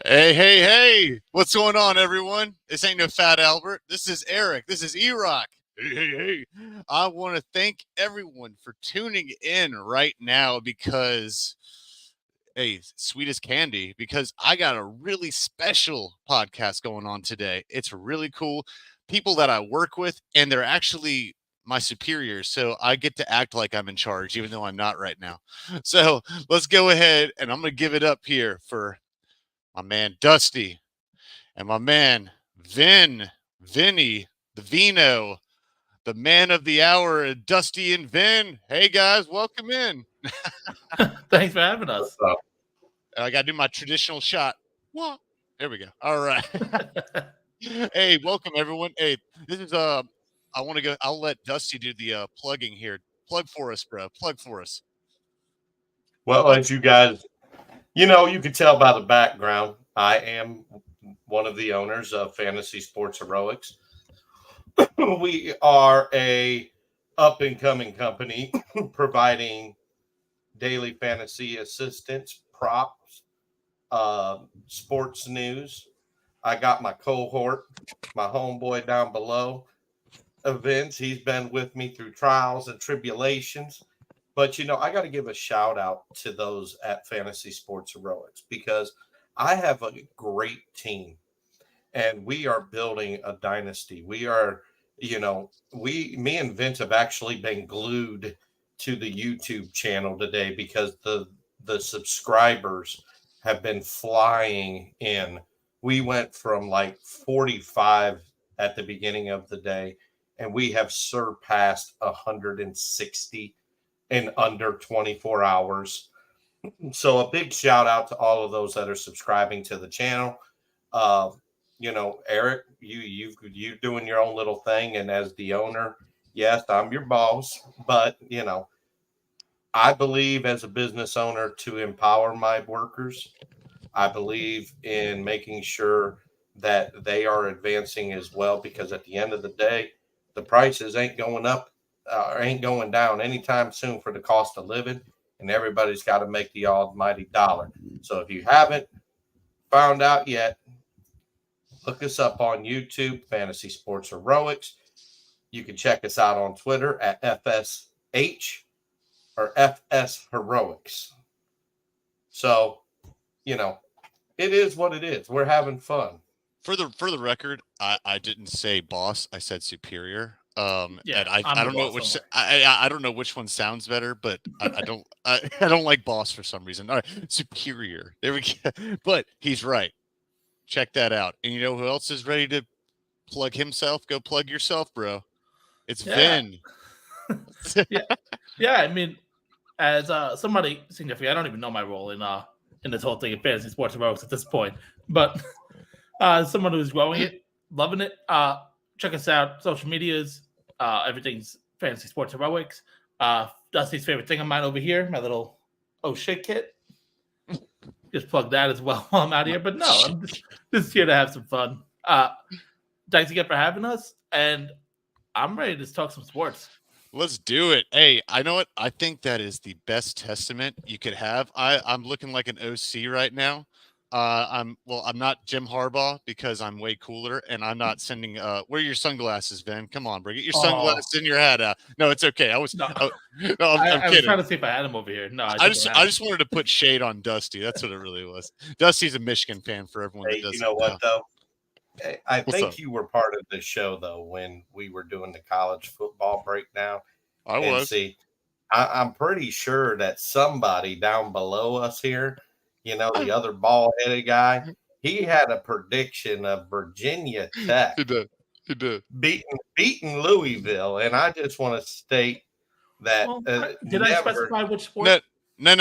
Hey. What's going on, everyone? This ain't no Fat Albert. This is ERok. This is ERok. Hey. I want to thank everyone for tuning in right now because, hey, sweet as candy, because I got a really special podcast going on today. It's really cool. People that I work with, and they're actually my superiors, so I get to act like I'm in charge, even though I'm not right now. So let's go ahead, and I'm going to give it up here for my man Dusty, and my man Vinny, the Vino, the man of the hour, Dusty and Vin. Hey guys, welcome in. Thanks for having us. I gotta do my traditional shot. What? There we go. All right. Hey, welcome everyone. Hey, this is I want to go. I'll let Dusty do the plugging here. Plug for us, bro. Plug for us. Well, as you guys, you can tell by the background, I am one of the owners of Fantasy Sports Heroics. We are a up-and-coming company providing daily fantasy assistance, props, sports news. I got my cohort, my homeboy down below, events. He's been with me through trials and tribulations. But, I got to give a shout out to those at Fantasy Sports Heroics because I have a great team and we are building a dynasty. We are, me and Vince have actually been glued to the YouTube channel today because the subscribers have been flying in. We went from like 45 at the beginning of the day, and we have surpassed 160 in under 24 hours. So a big shout out to all of those that are subscribing to the channel. ERok, you doing your own little thing, and as the owner, yes, I'm your boss, but I believe as a business owner to empower my workers. I believe in making sure that they are advancing as well, because at the end of the day, the prices ain't going up, ain't going down anytime soon for the cost of living, and everybody's got to make the almighty dollar. So if you haven't found out yet, look us up on YouTube, Fantasy Sports Heroics. You can check us out on Twitter at FSH or FS Heroics. So, it is what it is. We're having fun. For the record, I didn't say boss. I said superior. And I don't know which I don't know which one sounds better, but I don't like boss for some reason. All right, superior. There we go. But he's right. Check that out. And you know who else is ready to plug himself? Go plug yourself, bro. It's Vin. Yeah. I mean, as somebody significant, I don't even know my role in this whole thing of Fantasy Sports Heroics at this point, but someone who's growing it, loving it. Check us out, social medias. Everything's Fantasy Sports Heroics. Dusty's favorite thing of mine over here, my little oh shit kit. Just plug that as well while I'm out here. But no, I'm just here to have some fun. Thanks again for having us, and I'm ready to talk some sports. Let's do it. Hey, I know what? I think that is the best testament you could have. I'm looking like an OC right now. I'm not Jim Harbaugh because I'm way cooler, and I'm not sending. Where are your sunglasses, Vin? Come on, bring it. Your sunglasses in your hat out. No, it's okay. I'm kidding. I was trying to see if I had him over here. No, I just wanted to put shade on Dusty. That's what it really was. Dusty's a Michigan fan for everyone that doesn't know. What though? I What's think up? you were part of the show though when we were doing the college football breakdown. I And was. see, I'm pretty sure that somebody down below us here, the other bald headed guy, he had a prediction of Virginia Tech He did. He did. beating Louisville, and I just want to state that Well, did I never. specify which sport? No. That's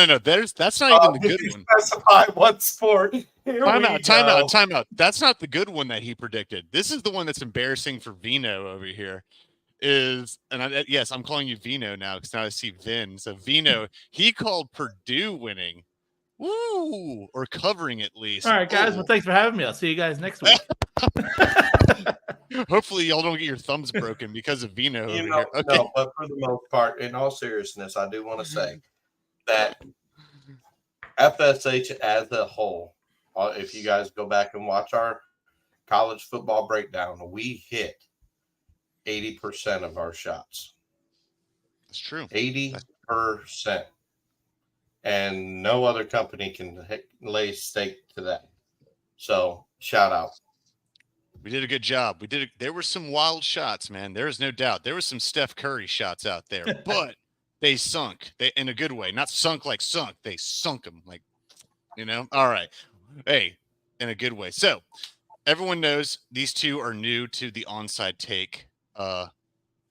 not even the Did good you one. specify what sport? Here Time we out. go. That's not the good one that he predicted. This is the one that's embarrassing for Vino over here. Yes, I'm calling you Vino now because now I see Vin. So Vino, he called Purdue winning. Woo! Or covering at least. All right, guys. Well, thanks for having me. I'll see you guys next week. Hopefully y'all don't get your thumbs broken because of Vino over here. Okay. No, but for the most part, in all seriousness, I do want to say that FSH as a whole, if you guys go back and watch our college football breakdown, we hit 80% of our shots. That's true. 80%. And no other company can lay stake to that. So, shout out. We did a good job. There were some wild shots, man. There is no doubt. There was some Steph Curry shots out there, but they sunk. They in a good way. Not sunk like sunk. They sunk them like, All right. Hey, in a good way. So, everyone knows these two are new to the ONSIDE Take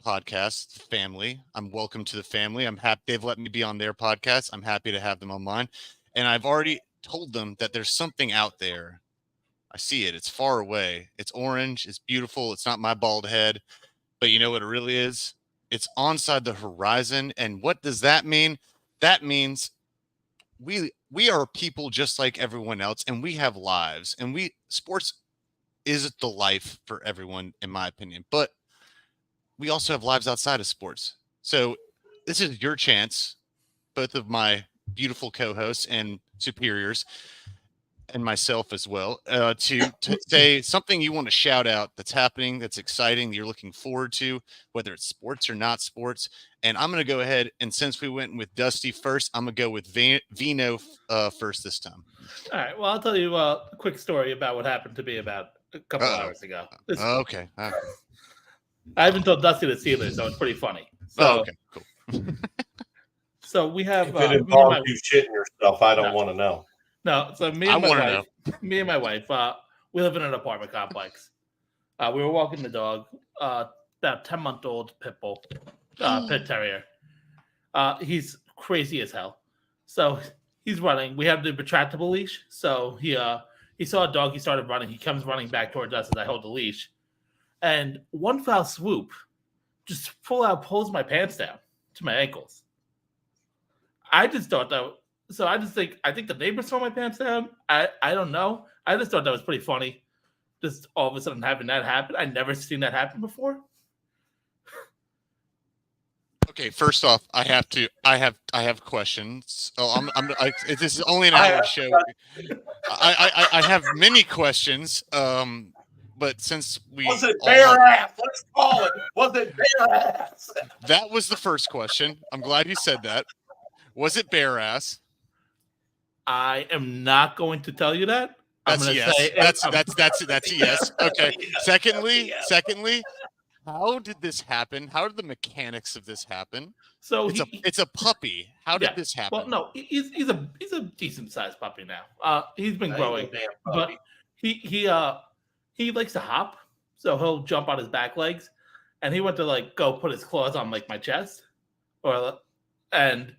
podcast family. I'm welcome to the family. I'm happy they've let me be on their podcast. I'm happy to have them on mine. And I've already told them that there's something out there. I see it. It's far away. It's orange. It's beautiful. It's not my bald head. But you know what it really is? It's onside the horizon. And what does that mean? That means we are people just like everyone else, and we have lives. And sports is the life for everyone, in my opinion. But we also have lives outside of sports. So this is your chance, both of my beautiful co-hosts and superiors, and myself as well, to say something you want to shout out that's happening, that's exciting, that you're looking forward to, whether it's sports or not sports. And I'm going to go ahead, and since we went with Dusty first, I'm going to go with Vino first this time. All right. Well, I'll tell you a quick story about what happened to me about a couple hours ago. Okay. I haven't told Dusty the Steelers, so it's pretty funny. So, okay, cool. So we have if it involves you shitting yourself, I don't want to know. No, so me and my wife, we live in an apartment complex. We were walking the dog, about 10-month-old pit bull, pit terrier. He's crazy as hell. So he's running. We have the retractable leash. So he saw a dog. He started running. He comes running back towards us as I hold the leash. And one foul swoop just full out pulls my pants down to my ankles. I just thought that. So I think the neighbors saw my pants down. I don't know. I just thought that was pretty funny. Just all of a sudden having that happen. I'd never seen that happen before. Okay, first off, I have questions. Oh, this is only an hour show. I have many questions. But since was it bare ass? Let's call it. Was it bare ass? That was the first question. I'm glad you said that. Was it bare ass? I am not going to tell you that. That's a yes. That's a yes. Okay. Secondly, how did this happen? How did the mechanics of this happen? So it's a puppy. How did this happen? Well, no, he's a decent sized puppy now. He's been growing, but he likes to hop, so he'll jump on his back legs, and he went to go put his claws on my chest, and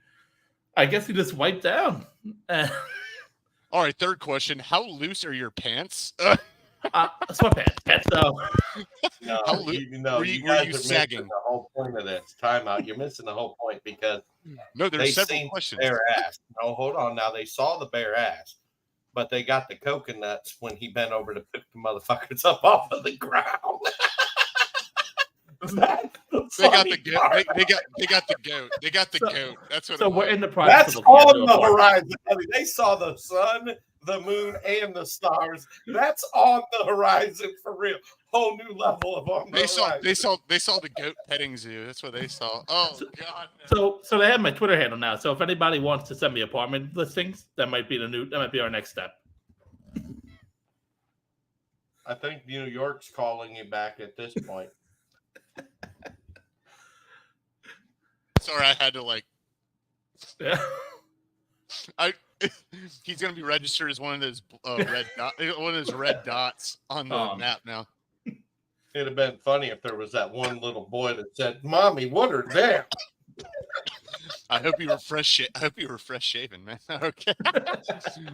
I guess he just wiped down. All right, third question: how loose are your pants? Sweatpants. So were you guys sagging? The whole point of this timeout. You're missing the whole point because there's several questions. Bare ass. No, hold on. Now they saw the bare ass, but they got the coconuts when he bent over to pick the motherfuckers up off of the ground. They got the goat. They got the goat. They got the goat. That's what. So we're in the process. That's on the horizon. I mean, they saw the sun, the moon, and the stars. That's on the horizon for real. Whole new level of on the horizon. They saw the goat petting zoo. That's what they saw. Oh God. No. So they have my Twitter handle now. So if anybody wants to send me apartment listings, that might be our next step. I think New York's calling you back at this point. Sorry, I had to like. Yeah. He's gonna be registered as one of those one of those red dots on the map now. It'd have been funny if there was that one little boy that said, "Mommy, what are them?" I hope you were fresh. I hope you were fresh shaven, man. Okay.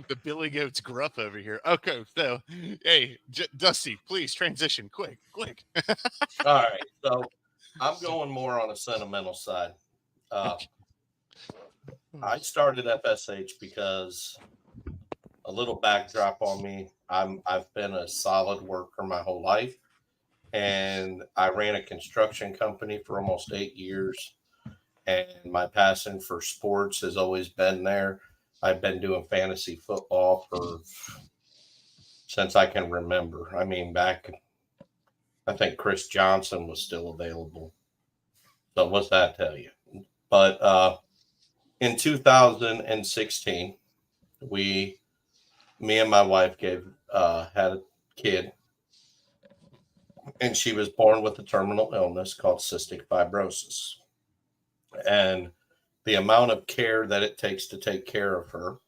The Billy Goat's gruff over here. Okay, so hey, Dusty, please transition quick. All right, so I'm going more on a sentimental side. I started FSH because a little backdrop on me. I've been a solid worker my whole life, and I ran a construction company for almost 8 years. And my passion for sports has always been there. I've been doing fantasy football since I can remember. I mean, back, I think Chris Johnson was still available. So what's that tell you? But in 2016, me and my wife had a kid, and she was born with a terminal illness called cystic fibrosis. And the amount of care that it takes to take care of her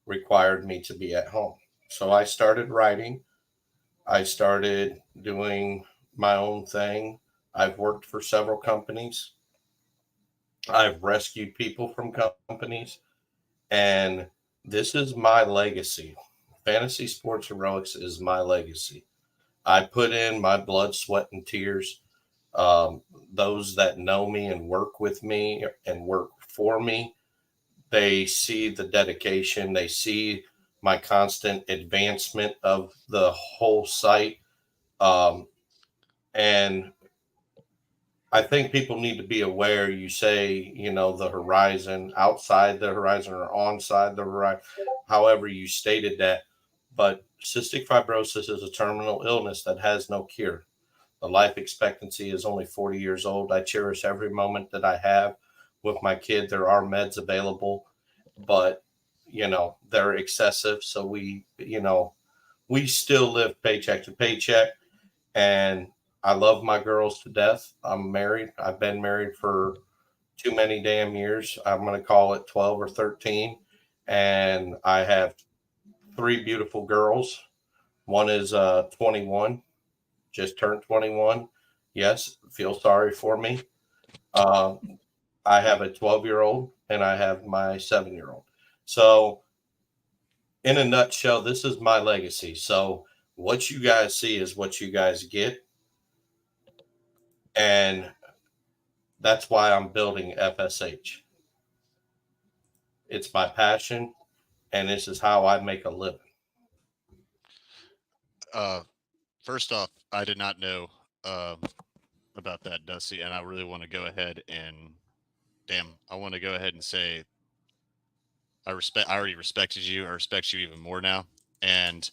required me to be at home. So I started writing. I started doing my own thing. I've worked for several companies. I've rescued people from companies. And this is my legacy. Fantasy Sports Heroics is my legacy. I put in my blood, sweat, and tears. Those that know me and work with me and work for me, they see the dedication. They see my constant advancement of the whole site. And I think people need to be aware. You say, the horizon, outside the horizon or onside the horizon, however you stated that. But cystic fibrosis is a terminal illness that has no cure. The life expectancy is only 40 years old. I cherish every moment that I have with my kid. There are meds available, but, they're excessive. So we still live paycheck to paycheck. And I love my girls to death. I'm married. I've been married for too many damn years. I'm going to call it 12 or 13. And I have 3 beautiful girls. One is 21, just turned 21. Yes, feel sorry for me. I have a 12-year-old and I have my 7-year-old. So in a nutshell, this is my legacy. So what you guys see is what you guys get. And that's why I'm building FSH. It's my passion, and this is how I make a living. First off, I did not know about that, Dusty, and I really want to go ahead and I want to go ahead and say I already respected you. I respect you even more now, and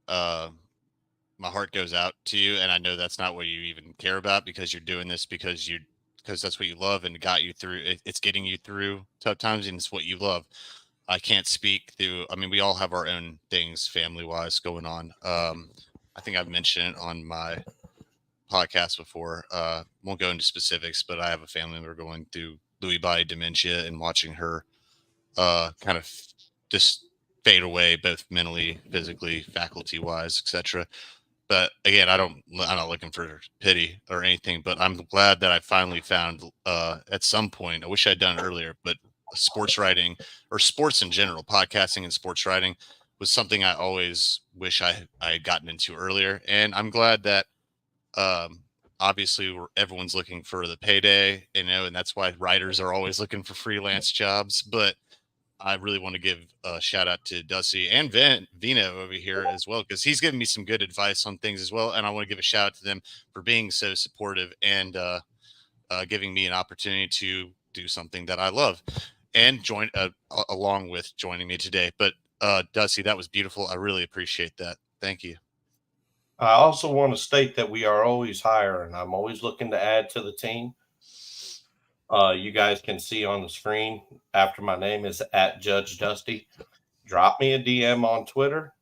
my heart goes out to you. And I know that's not what you even care about, because you're doing this because that's what you love and got you through. It's getting you through tough times, and it's what you love. I can't speak through. I mean, we all have our own things family wise going on. I think I've mentioned it on my podcast before. Won't go into specifics, but I have a family member going through Lewy body dementia, and watching her kind of just fade away, both mentally, physically, faculty wise, etc. But again, I'm not looking for pity or anything, but I'm glad that I finally found at some point, I wish I'd done it earlier, but sports writing, or sports in general, podcasting and sports writing, was something I always wish I had gotten into earlier. And I'm glad that obviously everyone's looking for the payday, and that's why writers are always looking for freelance jobs. But I really want to give a shout out to Dusty and Vino over here as well, because he's given me some good advice on things as well. And I want to give a shout out to them for being so supportive and giving me an opportunity to do something that I love, and join along with joining me today. But Dusty, that was beautiful. I really appreciate that. Thank you. I also want to state that we are always hiring. I'm always looking to add to the team. You guys can see on the screen after my name is @Judge Dusty. Drop me a DM on Twitter.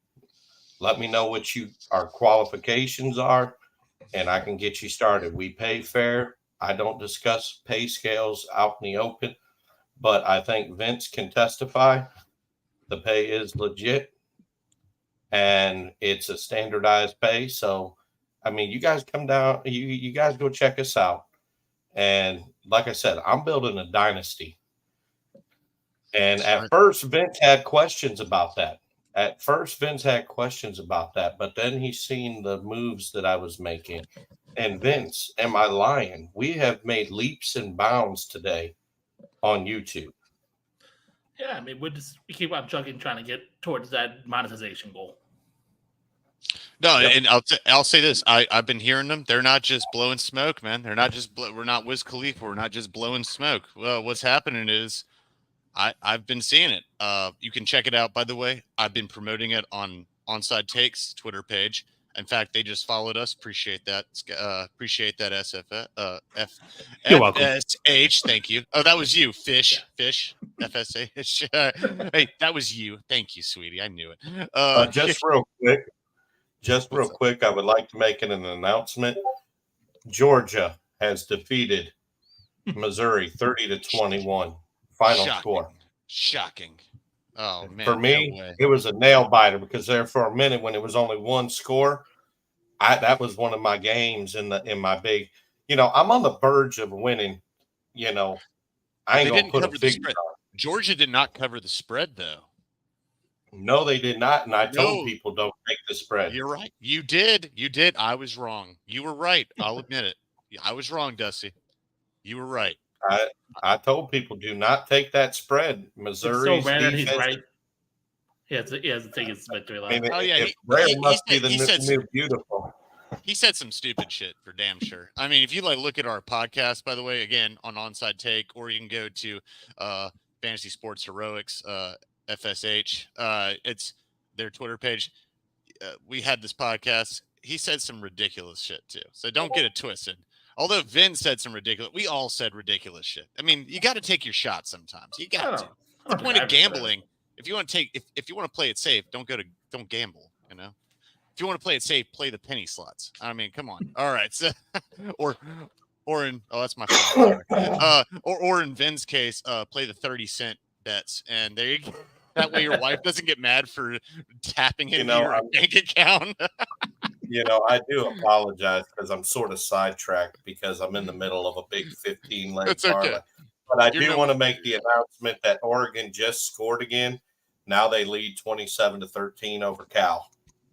Let me know what our qualifications are, and I can get you started. We pay fair. I don't discuss pay scales out in the open, but I think Vince can testify. The pay is legit, and it's a standardized pay. So, I mean, you guys come down. You guys go check us out. And like I said, I'm building a dynasty. And at first, Vince had questions about that. But then he seen the moves that I was making. And Vince, am I lying? We have made leaps and bounds today on YouTube. Yeah, I mean, we keep on chugging, trying to get towards that monetization goal. No, yep. And I'll say this: I've been hearing them. They're not just blowing smoke, man. They're not just we're not Wiz Khalifa. We're not just blowing smoke. Well, what's happening is I've been seeing it. You can check it out. By the way, I've been promoting it on ONSIDE Takes Twitter page. In fact, they just followed us. Appreciate that. Appreciate that. You're welcome. FSH. Thank you. Oh, that was you. Fish. FSH. Hey, that was you. Thank you, sweetie. I knew it. Just real quick, I would like to make an announcement. Georgia has defeated Missouri 30-21. Final score. Shocking. Oh man. For me, it was a nail biter because there for a minute when it was only one score, that was one of my games in my big. I'm on the verge of winning. I ain't gonna put a big. Georgia did not cover the spread though. No, they did not, and I told people don't take the spread. You're right. You did. I was wrong. You were right. I'll admit it. I was wrong, Dusty. You were right. I told people do not take that spread. Missouri's so rare he's right. He has to take his victory line. He said new beautiful. He said some stupid shit for damn sure. I mean, if you look at our podcast, by the way, again on ONSIDE Take, or you can go to Fantasy Sports Heroics, FSH. It's their Twitter page. We had this podcast. He said some ridiculous shit too. So don't get it twisted. Although Vin said some ridiculous, we all said ridiculous shit. I mean, you got to take your shots sometimes. You got to. The point of gambling, if you want to if you want to play it safe, don't gamble. If you want to play it safe, play the penny slots. I mean, come on. All right, so that's my phone. Or in Vin's case, play the 30-cent bets, and there you go. That way your wife doesn't get mad for tapping into your bank account. I do apologize because I'm sort of sidetracked because I'm in the middle of a big 15-lane parlay. Okay. But I do want to make the announcement that Oregon just scored again. Now they lead 27-13 over Cal.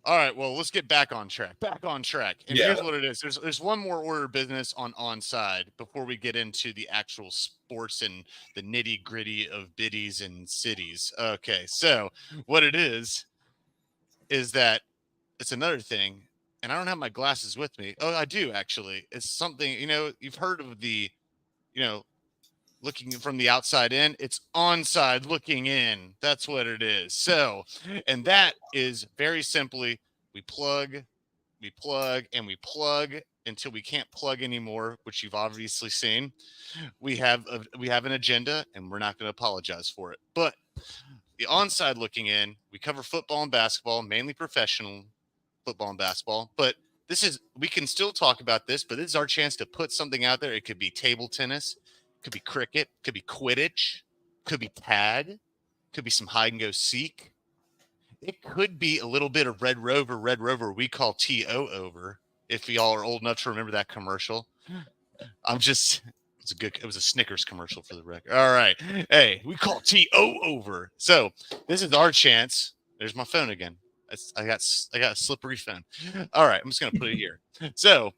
All right, well, let's get back on track. And here's what it is. There's one more order of business on ONSIDE before we get into the actual sports and the nitty-gritty of biddies and cities. Okay, so what it is that it's another thing, and I don't have my glasses with me. Oh, I do, actually. It's something, you've heard of the, looking from the outside in. It's ONSIDE looking in. That's what it is. So, and that is very simply, we plug, and we plug until we can't plug anymore, which you've obviously seen. We have an agenda, and we're not going to apologize for it. But the ONSIDE looking in, we cover football and basketball, mainly professional football and basketball. But we can still talk about this, but this is our chance to put something out there. It could be table tennis, could be cricket, could be Quidditch, could be tag, could be some hide and go seek. It could be a little bit of Red Rover we call TO over, if y'all are old enough to remember that commercial. It was a Snickers commercial for the record. All right. Hey, we call TO over. So this is our chance. There's my phone again. I got a slippery phone. All right. I'm just going to put it here. So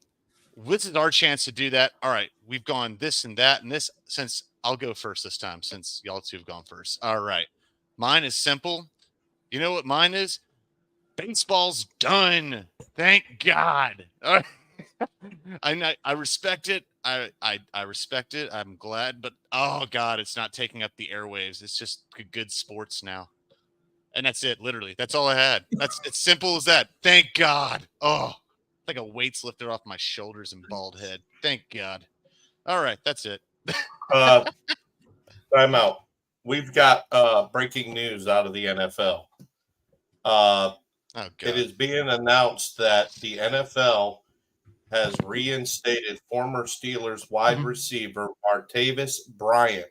this is our chance to do that. All right. We've gone this and that and this, since I'll go first this time, since y'all two have gone first. All right. Mine is simple. You know what mine is? Baseball's done. Thank God. All right. I respect it. I respect it. I'm glad, but oh God, it's not taking up the airwaves. It's just good sports now. And that's it. Literally. That's all I had. That's as simple as that. Thank God. Oh, like a weight's lifted off my shoulders and bald head. Thank God. All right. That's it. Time out. We've got breaking news out of the NFL. Oh It God. is being announced that the NFL has reinstated former Steelers wide receiver Martavis Bryant,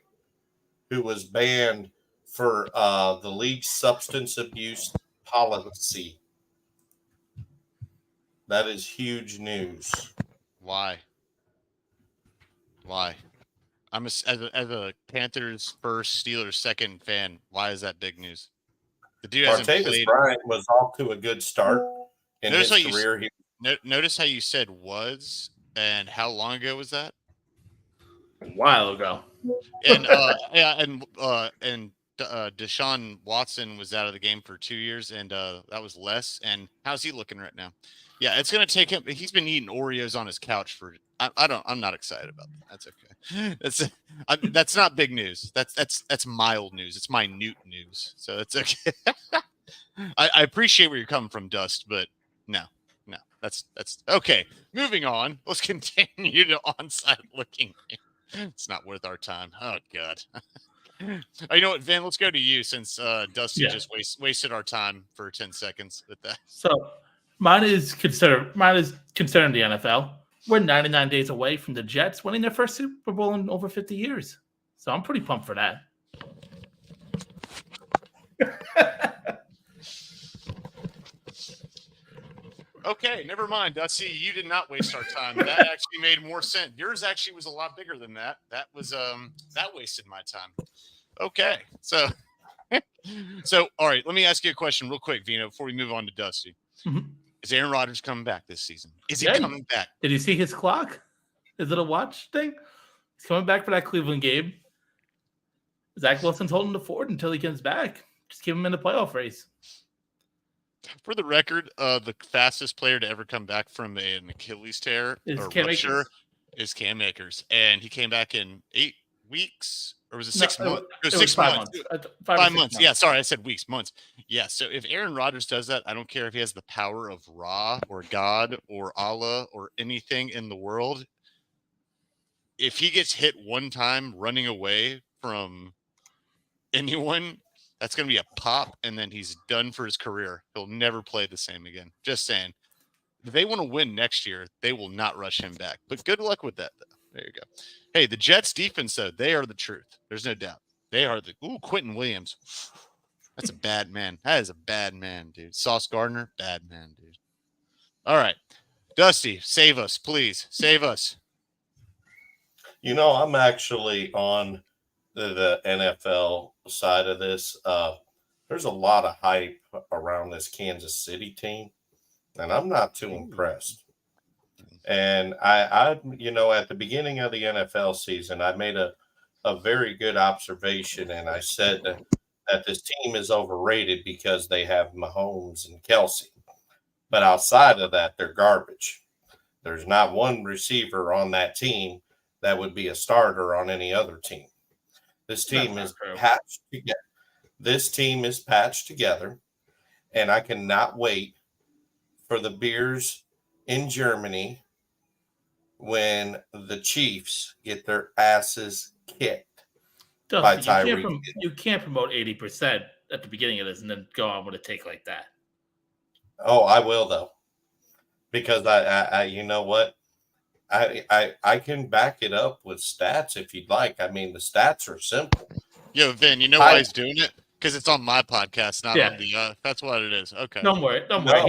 who was banned for the league's substance abuse policy. That is huge news. Why? Why? As a Panthers first, Steelers second fan. Why is that big news? The dude hasn't Martavis played. Bryant was off to a good start in Notice his how you career. notice how you said was, and how long ago was that? A while ago. And Deshaun Watson was out of the game for 2 years, and that was less. And how's he looking right now? Yeah, it's gonna take him. He's been eating Oreos on his couch for. I'm not excited about that. That's okay. That's not big news. That's mild news. It's minute news. So it's okay. I appreciate where you're coming from, Dust, but no. That's okay. Moving on. Let's continue to onside looking. It's not worth our time. Oh God. Oh, you know what, Vin? Let's go to you since Dusty just wasted our time for 10 seconds with that. So mine is concerning the NFL. We're 99 days away from the Jets winning their first Super Bowl in over 50 years. So I'm pretty pumped for that. Okay, never mind, Dusty. You did not waste our time. That actually made more sense. Yours actually was a lot bigger than that. That wasted my time. Okay, so all right. Let me ask you a question real quick, Vino, before we move on to Dusty. Mm-hmm. Is Aaron Rodgers coming back this season? Is he coming back? Did you see his clock? Is it a watch thing? He's coming back for that Cleveland game. Zach Wilson's holding the fort until he comes back. Just keep him in the playoff race. For the record, the fastest player to ever come back from an Achilles tear or rupture is Cam Akers, and he came back in 8 weeks, or was it 6 months? It was 6 months. 5 months. Yeah, sorry, I said weeks, months. Yeah, so if Aaron Rodgers does that, I don't care if he has the power of Ra or God or Allah or anything in the world. If he gets hit one time running away from anyone, that's going to be a pop, and then he's done for his career. He'll never play the same again. Just saying. If they want to win next year, they will not rush him back. But good luck with that, though. There you go. Hey, the Jets defense, though, they are the truth. There's no doubt. They are Quentin Williams. That's a bad man. That is a bad man, dude. Sauce Gardner, bad man, dude. All right. Dusty, save us, please. Save us. You know, I'm actually on the NFL side of this. There's a lot of hype around this Kansas City team, and I'm not too impressed. And I you know, at the beginning of the NFL season, I made a very good observation, and I said that this team is overrated because they have Mahomes and Kelsey. But outside of that, they're garbage. There's not one receiver on that team that would be a starter on any other team. This team is patched together. This team is patched together, and I cannot wait for the beers in Germany when the Chiefs get their asses kicked by Tyreek. You can't promote 80% at the beginning of this and then go on with a take like that. Oh, I will though, because I you know what? I can back it up with stats if you'd like. I mean, the stats are simple. Yo, Vin, you know why he's doing it? Because it's on my podcast, not on the. That's what it is. Okay. Don't worry.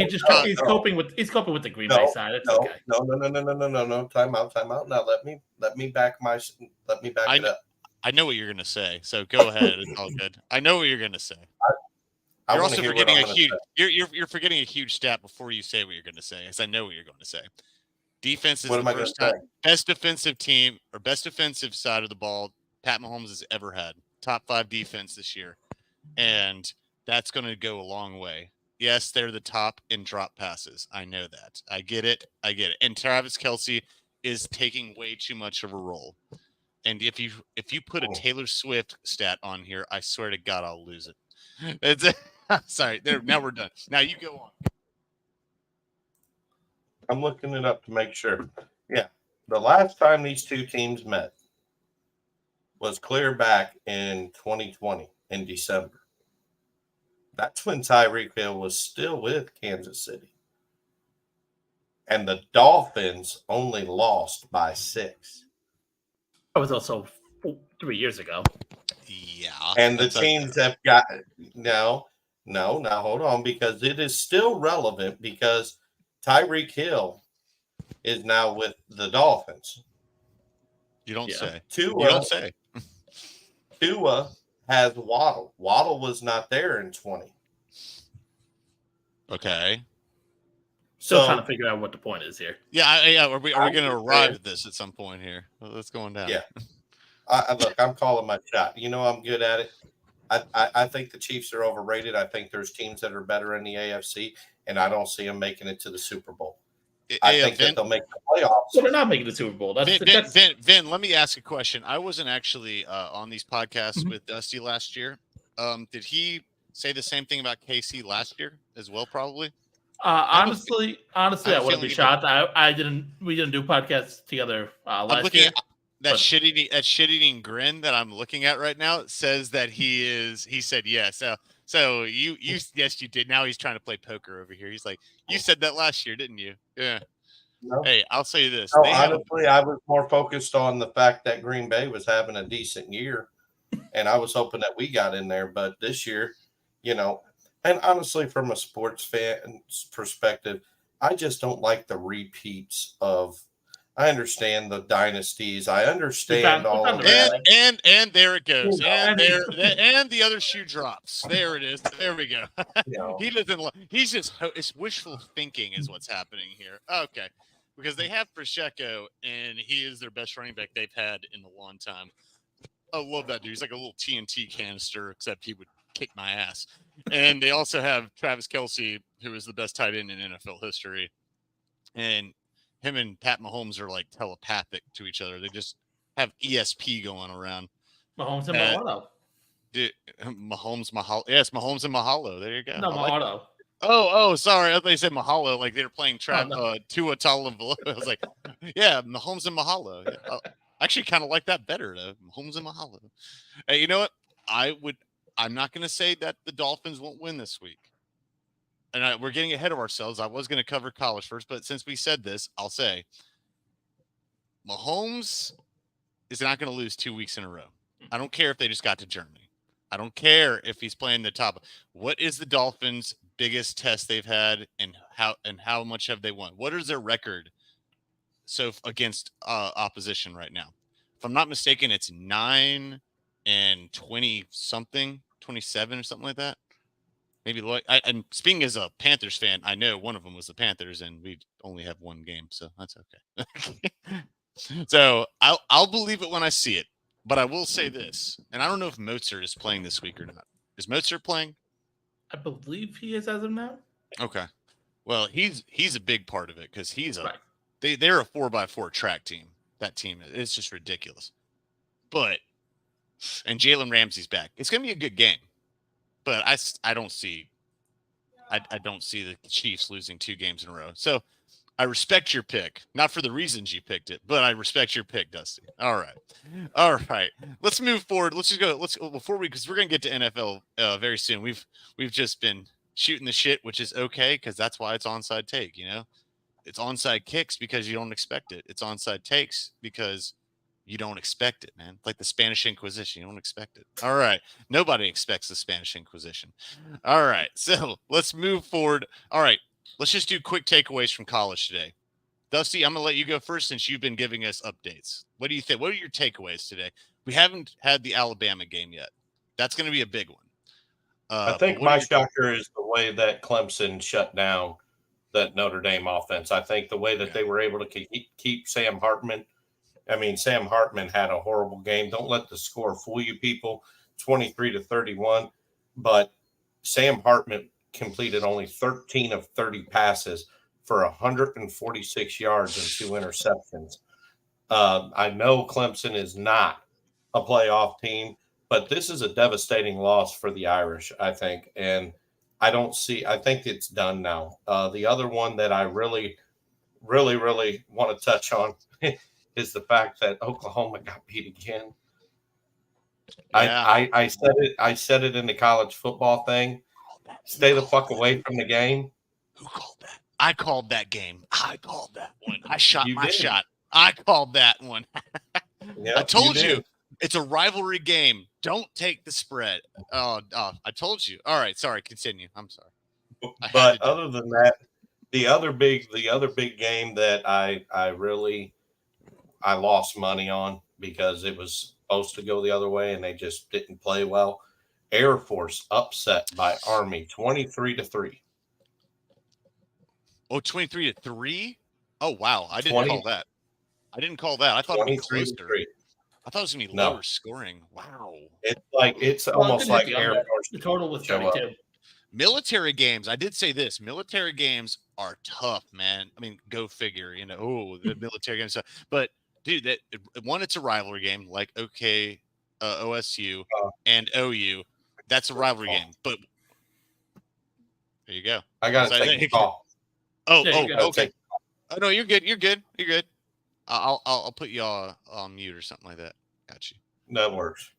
He's coping with the Green Bay side. It's okay. No. Time out. Now let me back it up. I know what you're gonna say, so go ahead. It's all good. I know what you're gonna say. You're also forgetting a huge. You're forgetting a huge stat before you say what you're gonna say, because I know what you're going to say. Defense is the first time best defensive team or best defensive side of the ball Pat Mahomes has ever had. Top 5 defense this year, and that's going to go a long way. Yes, they're the top in drop passes. I know that. I get it. And Travis Kelce is taking way too much of a role. And if you put a Taylor Swift stat on here, I swear to God, I'll lose it. Sorry. Now we're done. Now you go on. I'm looking it up to make sure. Yeah. The last time these two teams met was clear back in 2020 in December. That's when Tyreek Hill was still with Kansas City. And the Dolphins only lost by 6. That was also 3 years ago. Yeah. And the teams have got no, now hold on, because it is still relevant because Tyreek Hill is now with the Dolphins. You don't say. Tua, you don't say. Tua has Waddle. Waddle was not there in 20. Okay. Still trying to figure out what the point is here. Yeah. Are we going to arrive at this at some point here? Let's go on down. Yeah. Look, I'm calling my shot. You know I'm good at it. I think the Chiefs are overrated. I think there's teams that are better in the AFC, and I don't see them making it to the Super Bowl. I think that they'll make the playoffs. So they're not making the Super Bowl. Vin, let me ask a question. I wasn't actually on these podcasts with Dusty last year. Did he say the same thing about KC last year as well? Probably. Honestly, I wouldn't be shocked. We didn't do podcasts together last year. That shit-eating grin that I'm looking at right now says that he said yes. So you yes you did. Now he's trying to play poker over here. He's like, you said that last year, didn't you? Yeah. No. Hey, I'll say this. No, honestly, I was more focused on the fact that Green Bay was having a decent year, and I was hoping that we got in there. But this year, and honestly, from a sports fan's perspective, I just don't like the repeats of. I understand the dynasties. I understand all of that. And there it goes. And the other shoe drops. There it is. There we go. He doesn't. He's just. It's wishful thinking is what's happening here. Okay, because they have Pacheco, and he is their best running back they've had in a long time. I love that dude. He's like a little TNT canister, except he would kick my ass. And they also have Travis Kelce, who is the best tight end in NFL history, and him and Pat Mahomes are like telepathic to each other. They just have ESP going around. Mahomes and Mahalo. Dude, Mahomes, Mahalo. Yes, Mahomes and Mahalo. There you go. No, Mahalo. Oh, sorry. I thought they said Mahalo like they were playing Tua Tagovailoa. I was like, yeah, Mahomes and Mahalo. Yeah. I actually kind of like that better, though. Mahomes and Mahalo. Hey, you know what? I'm not going to say that the Dolphins won't win this week. And we're getting ahead of ourselves. I was going to cover college first, but since we said this, I'll say Mahomes is not going to lose 2 weeks in a row. I don't care if they just got to Germany. I don't care if he's playing the top. What is the Dolphins' biggest test they've had, and how much have they won? What is their record against opposition right now? If I'm not mistaken, it's 9-20 something, 27 or something like that. Maybe and speaking as a Panthers fan, I know one of them was the Panthers, and we only have one game, so that's okay. So I'll believe it when I see it. But I will say this, and I don't know if Mozart is playing this week or not. Is Mozart playing? I believe he is as of now. Okay. Well, he's a big part of it because they're a 4x4 track team. That team is just ridiculous. And Jalen Ramsey's back. It's going to be a good game. But I don't see the Chiefs losing 2 games in a row. So I respect your pick, not for the reasons you picked it, but I respect your pick, Dusty. All right. Let's move forward. Let's go before because we're gonna get to NFL very soon. We've just been shooting the shit, which is okay because that's why it's onside take. It's onside kicks because you don't expect it. It's onside takes because you don't expect it, man. It's like the Spanish Inquisition. You don't expect it. All right. Nobody expects the Spanish Inquisition. All right. So let's move forward. All right. Let's just do quick takeaways from college today. Dusty, I'm going to let you go first since you've been giving us updates. What do you think? What are your takeaways today? We haven't had the Alabama game yet. That's going to be a big one. I think my shocker is the way that Clemson shut down that Notre Dame offense. I think the way that they were able to keep Sam Hartman. I mean, Sam Hartman had a horrible game. Don't let the score fool you, people. 23-31. But Sam Hartman completed only 13 of 30 passes for 146 yards and 2 interceptions. I know Clemson is not a playoff team, but this is a devastating loss for the Irish, I think. And I think it's done now. The other one that I really, really, really want to touch on is the fact that Oklahoma got beat again. Yeah. I said it in the college football thing. that? Stay the fuck away from the game. Who called that? I called that game. I called that one. I shot You my did. shot. I called that one. Yeah, I told you it's a rivalry game. Don't take the spread. Oh, I told you. All right, sorry. Continue. I'm sorry. But other than that, the other big game that I lost money on because it was supposed to go the other way and they just didn't play well. Air Force upset by Army 23-3. Oh, 23-3? Oh, wow. I didn't call that. I thought it was closer. I thought it was going to be lower scoring. Wow. It's almost like Air Force. The total was 32. Military games. I did say this. Military games are tough, man. I mean, go figure, the military games. But, dude, it's a rivalry game like OSU and OU. That's a rivalry game. But there you go. I got to take a call. Okay. Oh, no, you're good. You're good. I'll put you all on mute or something like that. Got you. That works.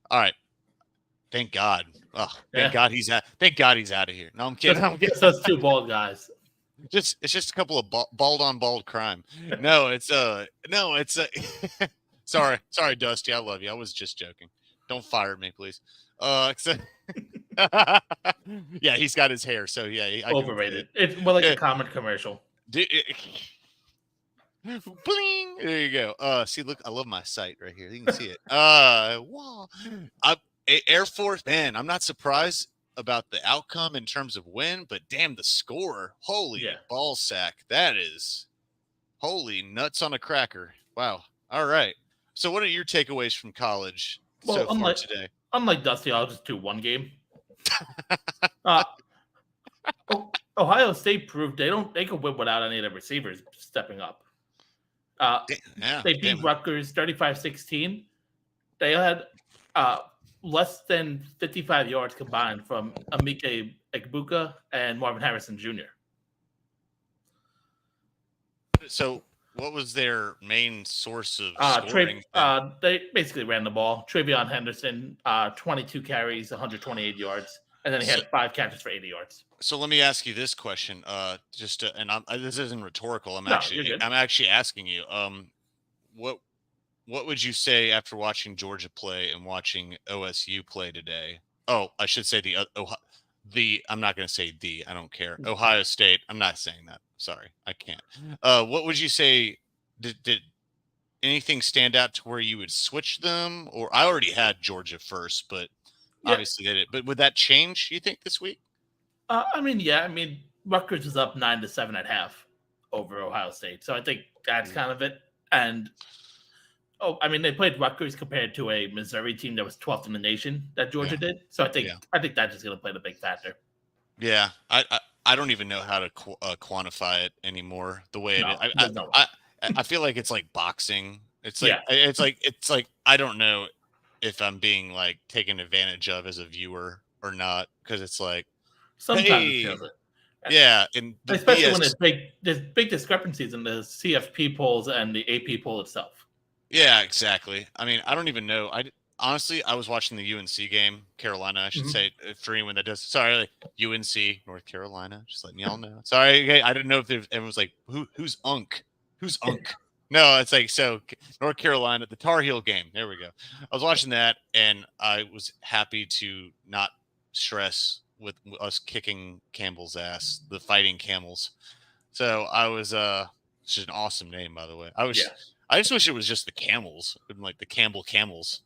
All right. Thank God. Oh, thank God he's out. Thank God he's out of here. No, I'm kidding. So it's two bald guys. It's just a couple of bald on bald crime. No, sorry, Dusty. I love you. I was just joking. Don't fire me, please. Yeah, he's got his hair, so yeah, overrated. It's more like a common commercial. Bling! There you go. See, look, I love my site right here. You can see it. Wow. Air Force, man, I'm not surprised about the outcome in terms of win, but damn the score. Holy ball sack. That is holy nuts on a cracker. Wow. All right. So what are your takeaways from college so far today? Unlike Dusty, I'll just do one game. Ohio State proved they could win without any of the receivers stepping up. They beat Rutgers 35-16. They had less than 55 yards combined from Emeka Egbuka and Marvin Harrison Jr. So what was their main source of scoring? They basically ran the ball. Travion Henderson, 22 carries, 128 yards. And then he had 5 catches for 80 yards. So let me ask you this question. This isn't rhetorical. I'm actually asking you. What would you say after watching Georgia play and watching OSU play today? Oh, I should say I'm not going to say I don't care. Ohio State. I'm not saying that. Sorry, I can't. What would you say? Did anything stand out to where you would switch them? Or I already had Georgia first, but obviously they did. But would that change, you think, this week? Rutgers was up 9-7 at half over Ohio State. So I think that's kind of it. And they played Rutgers compared to a Missouri team that was 12th in the nation that Georgia did. So I think that's just going to play the big factor. Yeah, I don't even know how to quantify it anymore. The way I feel like it's like boxing. It's like I don't know if I'm being like taken advantage of as a viewer or not, because it's like sometimes it feels it. Yeah, and especially when there's big discrepancies in the CFP polls and the AP poll itself. Yeah, exactly. I mean, I don't even know. Honestly, I was watching the UNC game, Carolina, I should say, for anyone that does. Sorry, UNC, North Carolina, just letting y'all know. Sorry, okay, I didn't know if everyone was like, who's Unk? Who's Unk? No, it's like, so North Carolina, the Tar Heel game. There we go. I was watching that, and I was happy to not stress with us kicking Campbell's ass, the Fighting Camels. So I was, which is an awesome name, by the way. I just wish it was just the Camels, like the Campbell Camels.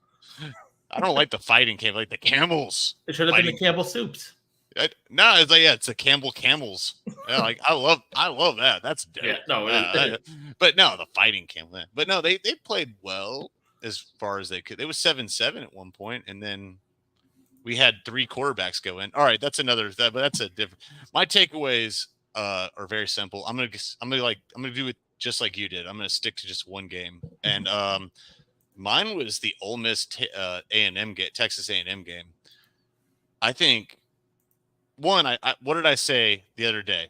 I don't like the Fighting Camel, like the Camels. It should have been the Campbell Soups. No, it's like it's the Campbell Camels. Yeah, like I love that. That's dope. Yeah, but no, the Fighting Camel. But no, they played well as far as they could. They was 7-7 at one point, and then we had 3 quarterbacks go in. All right, that's but that's a different. My takeaways are very simple. I'm gonna do it just like you did. I'm gonna stick to just one game, and mine was the Ole Miss A&M game, Texas A&M game. I think one. What did I say the other day?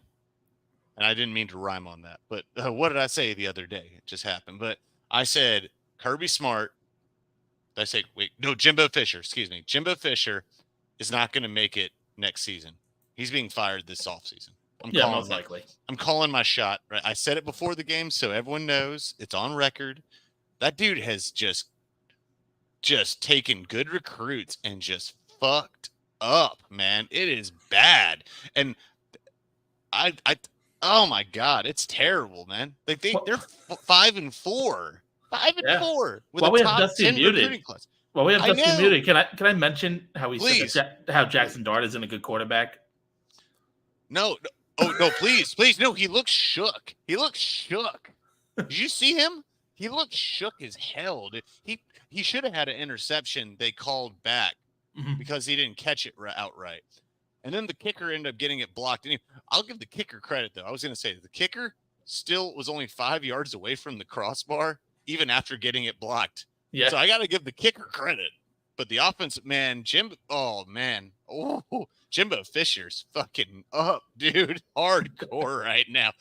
And I didn't mean to rhyme on that, but what did I say the other day? It just happened. But I said Kirby Smart. Did I say Jimbo Fisher? Excuse me. Jimbo Fisher is not going to make it next season. He's being fired this offseason. Most likely. I'm calling my shot. Right, I said it before the game, so everyone knows it's on record. That dude has just taken good recruits and just fucked up, man. It is bad, and I oh my god, it's terrible, man. Like they're 5-4, 5-4 with a top 10 recruiting class. Well, we have Dustin muted. Can I mention how how Jackson Dart isn't a good quarterback? No. Oh no, please. No, he looks shook. Did you see him? He looked shook as hell. He should have had an interception they called back because he didn't catch it outright. And then the kicker ended up getting it blocked. And I'll give the kicker credit, though. I was going to say the kicker still was only 5 yards away from the crossbar, even after getting it blocked. Yeah. So I got to give the kicker credit. But the offensive man, Jimbo Fisher's fucking up, dude. Hardcore right now.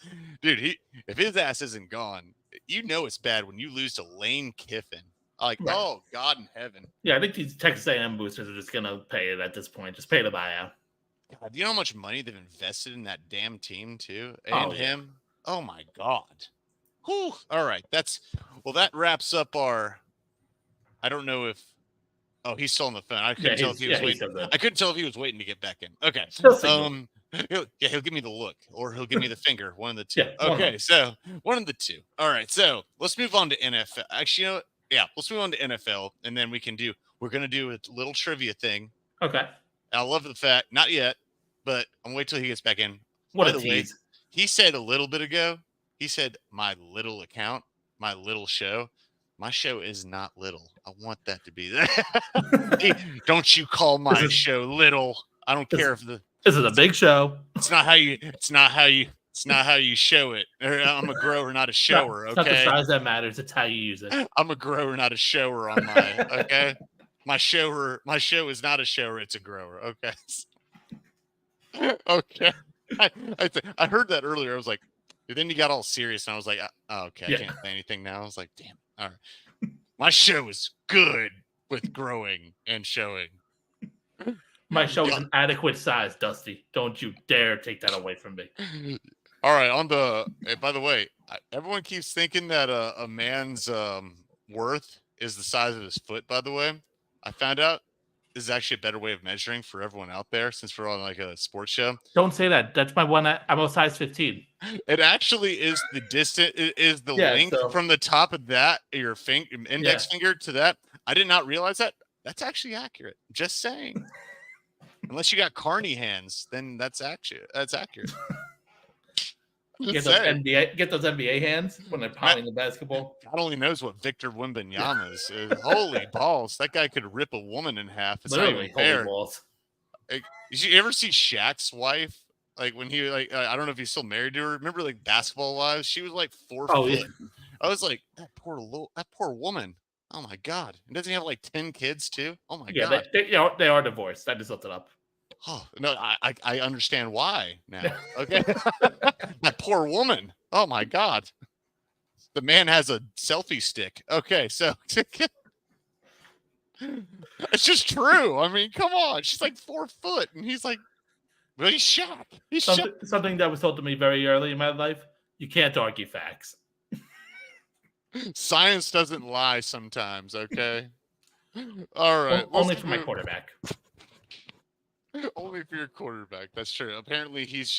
Dude, if his ass isn't gone, you know it's bad when you lose to Lane Kiffin. Like, right. Oh, God in heaven. Yeah, I think these Texas A&M boosters are just going to pay it at this point. Just pay the buyout. God, do you know how much money they've invested in that damn team, too? And him? Oh, my God. Whew. All right. That wraps up our – I don't know if – oh, he's still on the phone. I couldn't tell if he was waiting. I couldn't tell if he was waiting to get back in. Okay. He'll give me the look or he'll give me the finger. One of the two. Yeah, okay. So one of the two. All right. So let's move on to NFL. Actually, you know what? Yeah, let's move on to NFL and then we're going to do a little trivia thing. Okay. I love the fact, not yet, but I'm wait till he gets back in. What a tease. He said a little bit ago, he said, my little account, my little show. My show is not little. I want that to be there. Don't you call my show little. I don't care if this is a big show. It's not how you show it. I'm a grower, not a shower. It's not the size that matters. It's how you use it. I'm a grower, not a shower on mine. Okay. My show is not a shower. It's a grower. Okay. Okay. I heard that earlier. I was like, then you got all serious and I was like, oh, okay. I can't say anything now. I was like, damn. All right. My show is good with growing and showing. My show is an adequate size, Dusty. Don't you dare take that away from me. All right. By the way, everyone keeps thinking that a man's worth is the size of his foot, by the way. I found out this is actually a better way of measuring for everyone out there since we're on like a sports show. Don't say that. That's my one. I'm a size 15. It actually is the distance. It is the length from the top of that, your index finger to that. I did not realize that. That's actually accurate. Just saying. Unless you got carny hands, then that's accurate. Get those NBA hands when they're pounding the basketball. God only knows what Victor Wembanyama's is. Holy balls. That guy could rip a woman in half. It's literally, not even fair. Holy balls. Like, did you ever see Shaq's wife? Like when he I don't know if he's still married to her. Remember like basketball wives? She was like 4 foot. Yeah. I was like, that poor woman. Oh my God. And doesn't he have like 10 kids too? Oh my God. Yeah, they are divorced. I just looked it up. Oh no, I understand why now. Okay. That poor woman. Oh my God. The man has a selfie stick. Okay, so it's just true. I mean, come on. She's like 4 foot and he's like, well, he's Shaq. Something that was told to me very early in my life. You can't argue facts. Science doesn't lie sometimes, okay? All right. Only for my quarterback. Only for your quarterback. That's true. Apparently, he's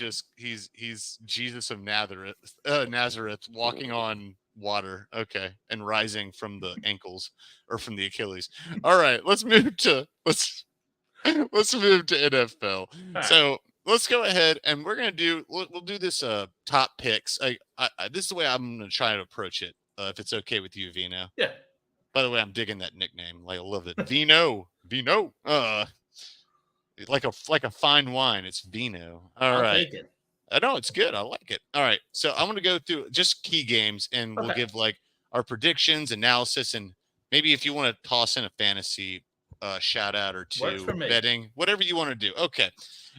Jesus of Nazareth walking on water. Okay, and rising from the ankles or from the Achilles. All right, let's move to NFL. Right. So let's go ahead and we'll do this top picks. This is the way I'm going to try to approach it. If it's okay with you, Vino. Yeah. By the way, I'm digging that nickname. Like I love it, Vino. Like a fine wine, it's Vino. All right. Take it. I know it's good. I like it. All right. So I'm going to go through just key games and we'll give like our predictions, analysis, and maybe if you want to toss in a fantasy shout out or two, betting, whatever you want to do. Okay.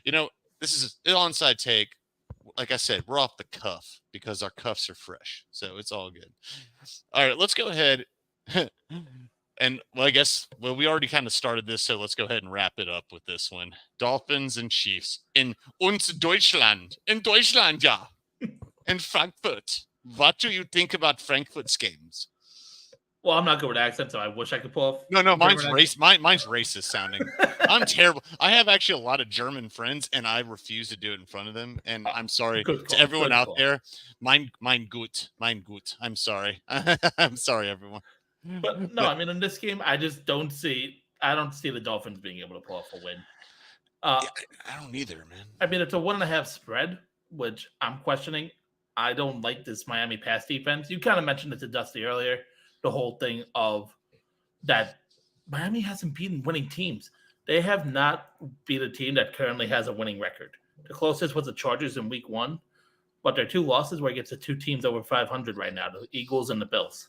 You know, this is an onside take. Like I said, we're off the cuff because our cuffs are fresh. So it's all good. All right. Let's go ahead. And well, I guess we already kind of started this, so let's go ahead and wrap it up with this one. Dolphins and Chiefs in Deutschland. In Deutschland, yeah. In Frankfurt. What do you think about Frankfurt's games? Well, I'm not good with accents, so I wish I could pull off. No, mine's German mine's racist sounding. I'm terrible. I have actually a lot of German friends, and I refuse to do it in front of them. And I'm sorry Good call, to everyone good out call. there. Mine gut. I'm sorry. I'm sorry, everyone. But no, I mean, in this game, I just don't see. I don't see the Dolphins being able to pull off a win. I don't either, man. I mean, it's a 1.5 spread, which I'm questioning. I don't like this Miami pass defense. You kind of mentioned it to Dusty earlier. The whole thing of that Miami hasn't beaten winning teams. They have not beat a team that currently has a winning record. The closest was the Chargers in week 1, but their 2 losses were against the 2 teams over 500 right now, the Eagles and the Bills.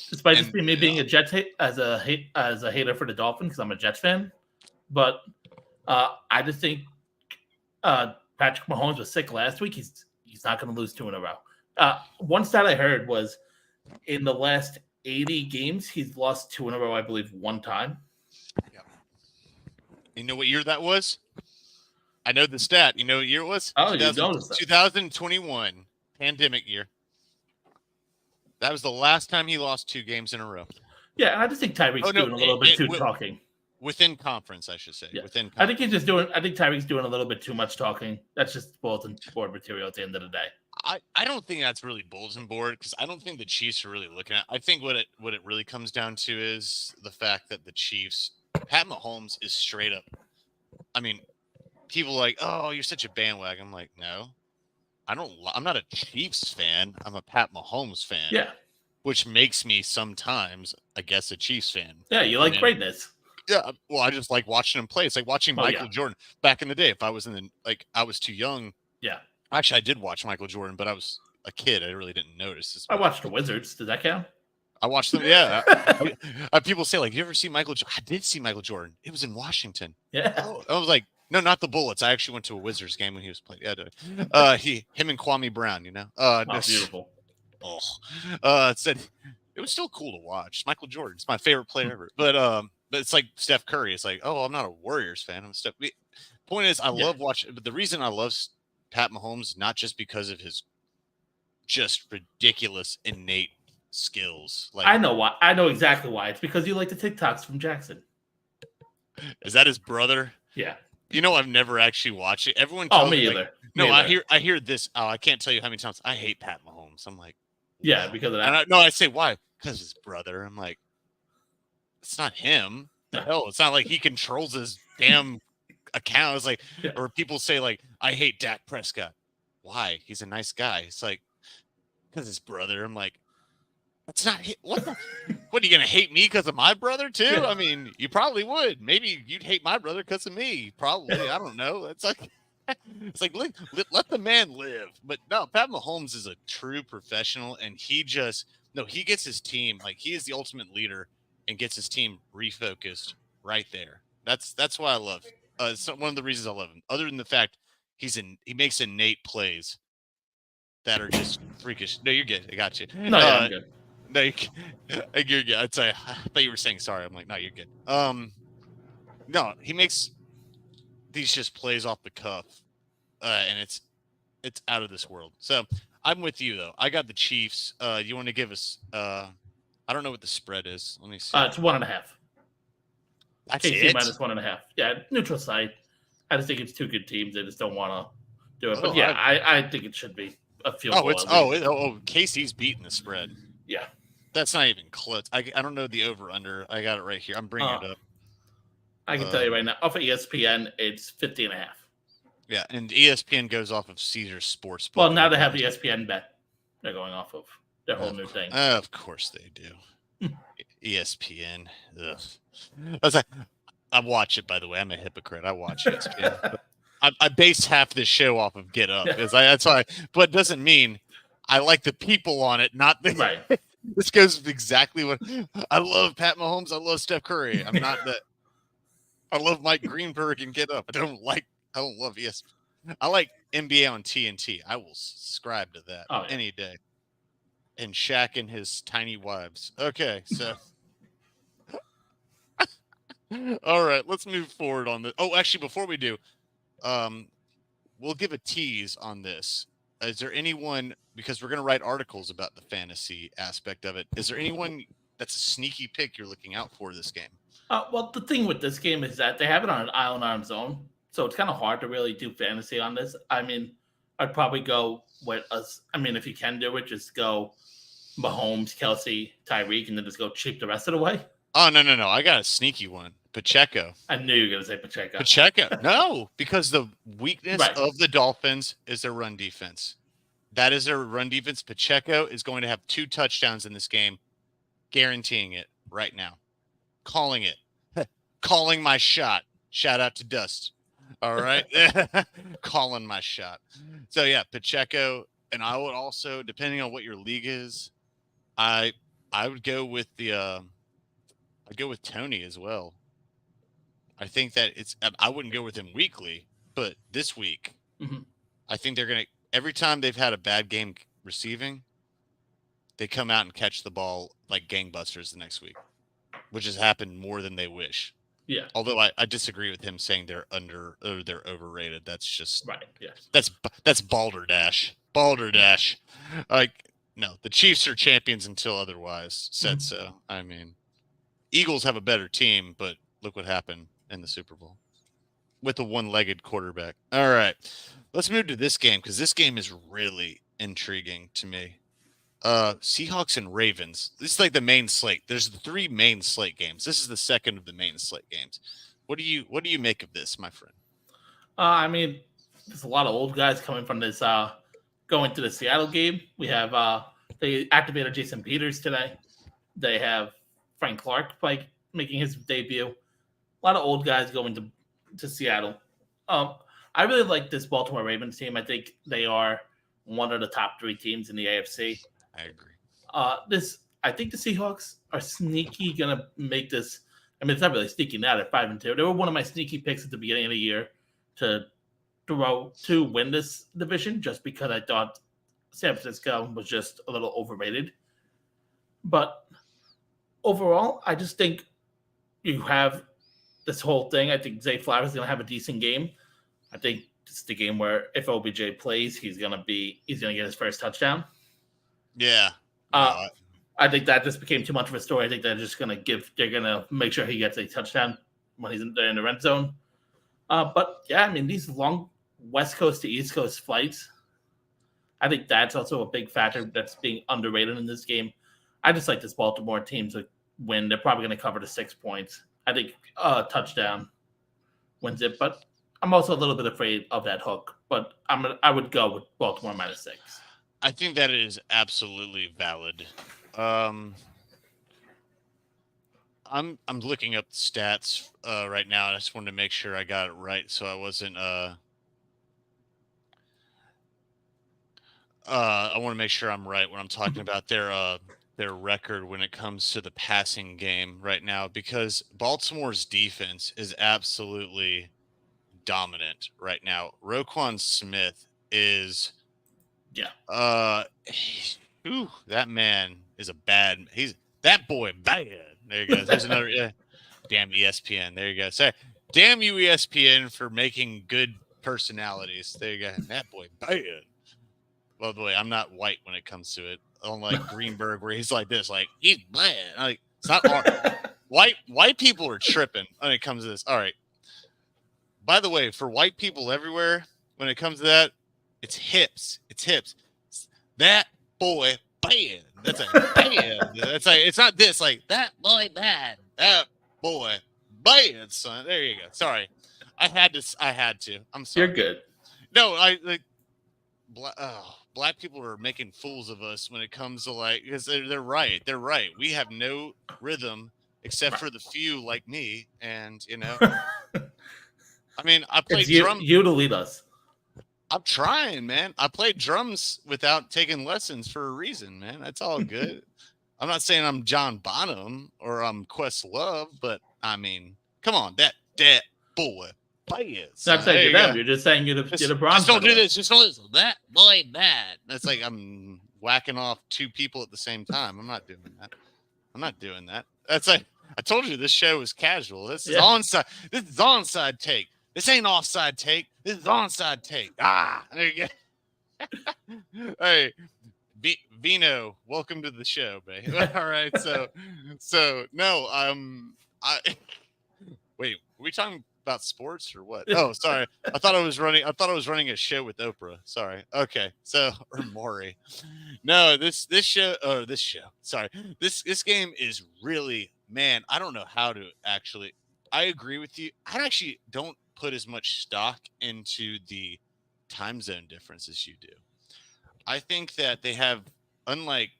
Despite just me being a Jets as a hater for the Dolphins, because I'm a Jets fan, but I just think Patrick Mahomes was sick last week. He's not going to lose 2 in a row. One stat I heard was in the last 80 games, he's lost 2 in a row, I believe, 1 time. Yeah. You know what year that was? I know the stat. You know what year it was? Oh, you noticed that. 2021, pandemic year. That was the last time he lost 2 games in a row. Yeah, and I just think Tyreek's doing a little bit too talking. Within conference, I should say. Yeah. Within conference. I think he's just doing. I think Tyreek's doing a little bit too much talking. That's just bulletin board material at the end of the day. I don't think that's really bulletin board because I don't think the Chiefs are really looking at. I think what it really comes down to is the fact that the Chiefs, Pat Mahomes is straight up. I mean, people are like, oh, you're such a bandwagon. I'm like, no, I'm not a Chiefs fan. I'm a Pat Mahomes fan. Yeah. Which makes me sometimes, I guess, a Chiefs fan. Yeah, you like greatness. Yeah, well, I just like watching him play. It's like watching Michael Jordan back in the day. If I was I was too young. Yeah. Actually, I did watch Michael Jordan, but I was a kid. I really didn't notice. I watched the Wizards. Does that count? I watched them. Yeah. People say like, "You ever see Michael Jordan?" I did see Michael Jordan. It was in Washington. Yeah. I was like, no, not the Bullets. I actually went to a Wizards game when he was playing. Yeah. Him and Kwame Brown. You know. Beautiful. Said it was still cool to watch. Michael Jordan's my favorite player ever. But it's like Steph Curry. It's like, oh, I'm not a Warriors fan. I'm Steph. Point is, I love watching. But the reason I love Pat Mahomes not just because of his just ridiculous innate skills. Like I know why. I know exactly why. It's because you like the TikToks from Jackson. Is that his brother? Yeah. You know, I've never actually watched it. Everyone tells me either. No, I hear this. Oh, I can't tell you how many times I hate Pat Mahomes. I'm like, yeah, because of that. And I say why? Because his brother. I'm like, it's not him. The hell, it's not like he controls his damn account. It's like, or people say like, I hate Dak Prescott. Why? He's a nice guy. It's like, because his brother. I'm like, that's not what. What are you gonna hate me because of my brother too? Yeah. I mean, you probably would. Maybe you'd hate my brother because of me. Probably. I don't know. It's like let the man live. But no, Pat Mahomes is a true professional, and he gets his team like he is the ultimate leader and gets his team refocused right there. That's why I love. It's one of the reasons I love him. Other than the fact he makes innate plays that are just freakish. No, you're good. I got you. No, I'm good. No, you're good. I thought you were saying sorry. I'm like, no, you're good. No, he makes these just plays off the cuff, and it's out of this world. So I'm with you though. I got the Chiefs. You want to give us? I don't know what the spread is. Let me see. It's 1.5. That's KC it. minus 1.5. Yeah, neutral site. I just think it's 2 good teams. They just don't want to do it. But yeah, I think it should be a field goal. KC's beating the spread. Yeah. That's not even close. I don't know the over-under. I got it right here. I'm bringing it up. I can tell you right now. Off of ESPN, it's 50.5. Yeah, and ESPN goes off of Caesars Sportsbook. Well, now they have ESPN Bet. They're going off of their whole new thing. Of course they do. ESPN. Ugh. I watch it, by the way. I'm a hypocrite. I watch ESPN. I base half this show off of Get Up. That's why. But it doesn't mean I like the people on it, not the right. This goes with exactly what I love. Pat Mahomes. I love Steph Curry. I'm not that. I love Mike Greenberg and Get Up. I don't love ESPN. I like NBA on TNT. I will subscribe to that any day. And Shaq and his tiny wives. Okay, so All right, let's move forward on this. Oh, actually, before we do, we'll give a tease on this. Is there anyone, because we're going to write articles about the fantasy aspect of it, is there anyone that's a sneaky pick you're looking out for this game? Well, the thing with this game is that they have it on an island on its own, so it's kind of hard to really do fantasy on this. I mean, I'd probably go with us. I mean, if you can do it, just go Mahomes, Kelsey, Tyreek, and then just go cheap the rest of the way. Oh, no. I got a sneaky one. Pacheco. I knew you were going to say Pacheco. Pacheco. No, because the weakness Right. of the Dolphins is their run defense. That is their run defense. Pacheco is going to have 2 touchdowns in this game, guaranteeing it right now. Calling it. Calling my shot. Shout out to Dust. All right. Calling my shot. So, yeah, Pacheco. And I would also, depending on what your league is, I would go with I'd go with Tony as well. I think that I wouldn't go with him weekly, but this week, I think they're going to, every time they've had a bad game receiving, they come out and catch the ball like gangbusters the next week, which has happened more than they wish. Yeah. Although I disagree with him saying they're they're overrated. That's just right. Yes. That's balderdash. Balderdash. Like, no, the Chiefs are champions until otherwise said so. I mean, Eagles have a better team, but look what happened in the Super Bowl with a one-legged quarterback. All right, let's move to this game because this game is really intriguing to me. Seahawks and Ravens. This is like the main slate. There's the 3 main slate games. This is the second of the main slate games. What do you make of this, my friend? I mean, there's a lot of old guys coming from this going to the Seattle game. We have they activated Jason Peters today. They have Frank Clark making his debut. A lot of old guys going to Seattle. I really like this Baltimore Ravens team. I think they are one of the top 3 teams in the AFC. I agree. I think the Seahawks are sneaky gonna make this. I mean, it's not really sneaky now. They're 5-2. They were one of my sneaky picks at the beginning of the year to win this division, just because I thought San Francisco was just a little overrated. But overall, I just think you have this whole thing. I think Zay Flowers is going to have a decent game. I think it's the game where if OBJ plays, he's going to get his first touchdown. Yeah. I think that just became too much of a story. I think they're going to make sure he gets a touchdown when he's in the red zone. But yeah, I mean, these long West Coast to East Coast flights, I think that's also a big factor that's being underrated in this game. I just like this Baltimore team to win. They're probably going to cover the 6 points. I think a touchdown wins it, but I'm also a little bit afraid of that hook. But I would go with Baltimore -6. I think that is absolutely valid. I'm looking up the stats right now. I just wanted to make sure I got it right, so I wasn't. I want to make sure I'm right when I'm talking about their record when it comes to the passing game right now, because Baltimore's defense is absolutely dominant right now. Roquan Smith is, that man is that boy bad. There you go. There's another. Damn ESPN. There you go. Sorry. Damn you ESPN for making good personalities. There you go. That boy bad. Well, boy, I'm not white when it comes to it. Unlike Greenberg, where he's like this, like he's bad. Like, it's not hard. White people are tripping when it comes to this. All right. By the way, for white people everywhere, when it comes to that, it's hips. It's hips. That boy bad. That's like bad. That's like, it's not this, like that boy bad. That boy bad, son. There you go. Sorry. I had to. I'm sorry. You're good. No, black people are making fools of us when it comes to because they're right. They're right. We have no rhythm except for the few like me. And, I mean, I played drums. You to lead us. I'm trying, man. I played drums without taking lessons for a reason, man. That's all good. I'm not saying I'm John Bonham or I'm Questlove, but I mean, come on, that boy. Not saying you're them. You're just saying you're the bronze. Just don't do this. Just don't listen. That boy bad. That's like I'm whacking off 2 people at the same time. I'm not doing that. That's like I told you this show is casual. This is Yeah. onside. This is onside take. This ain't offside take. This is onside take. Ah, there you go. Hey, Vino, welcome to the show, babe. All right, so no, I wait. Are we talking about sports or what? Oh, sorry. I thought I was running a show with Oprah. Sorry. Okay, so or Maury. No, this show. Sorry, this game is really, man. I don't know how to actually. I agree with you. I actually don't put as much stock into the time zone difference as you do. I think that they have, unlike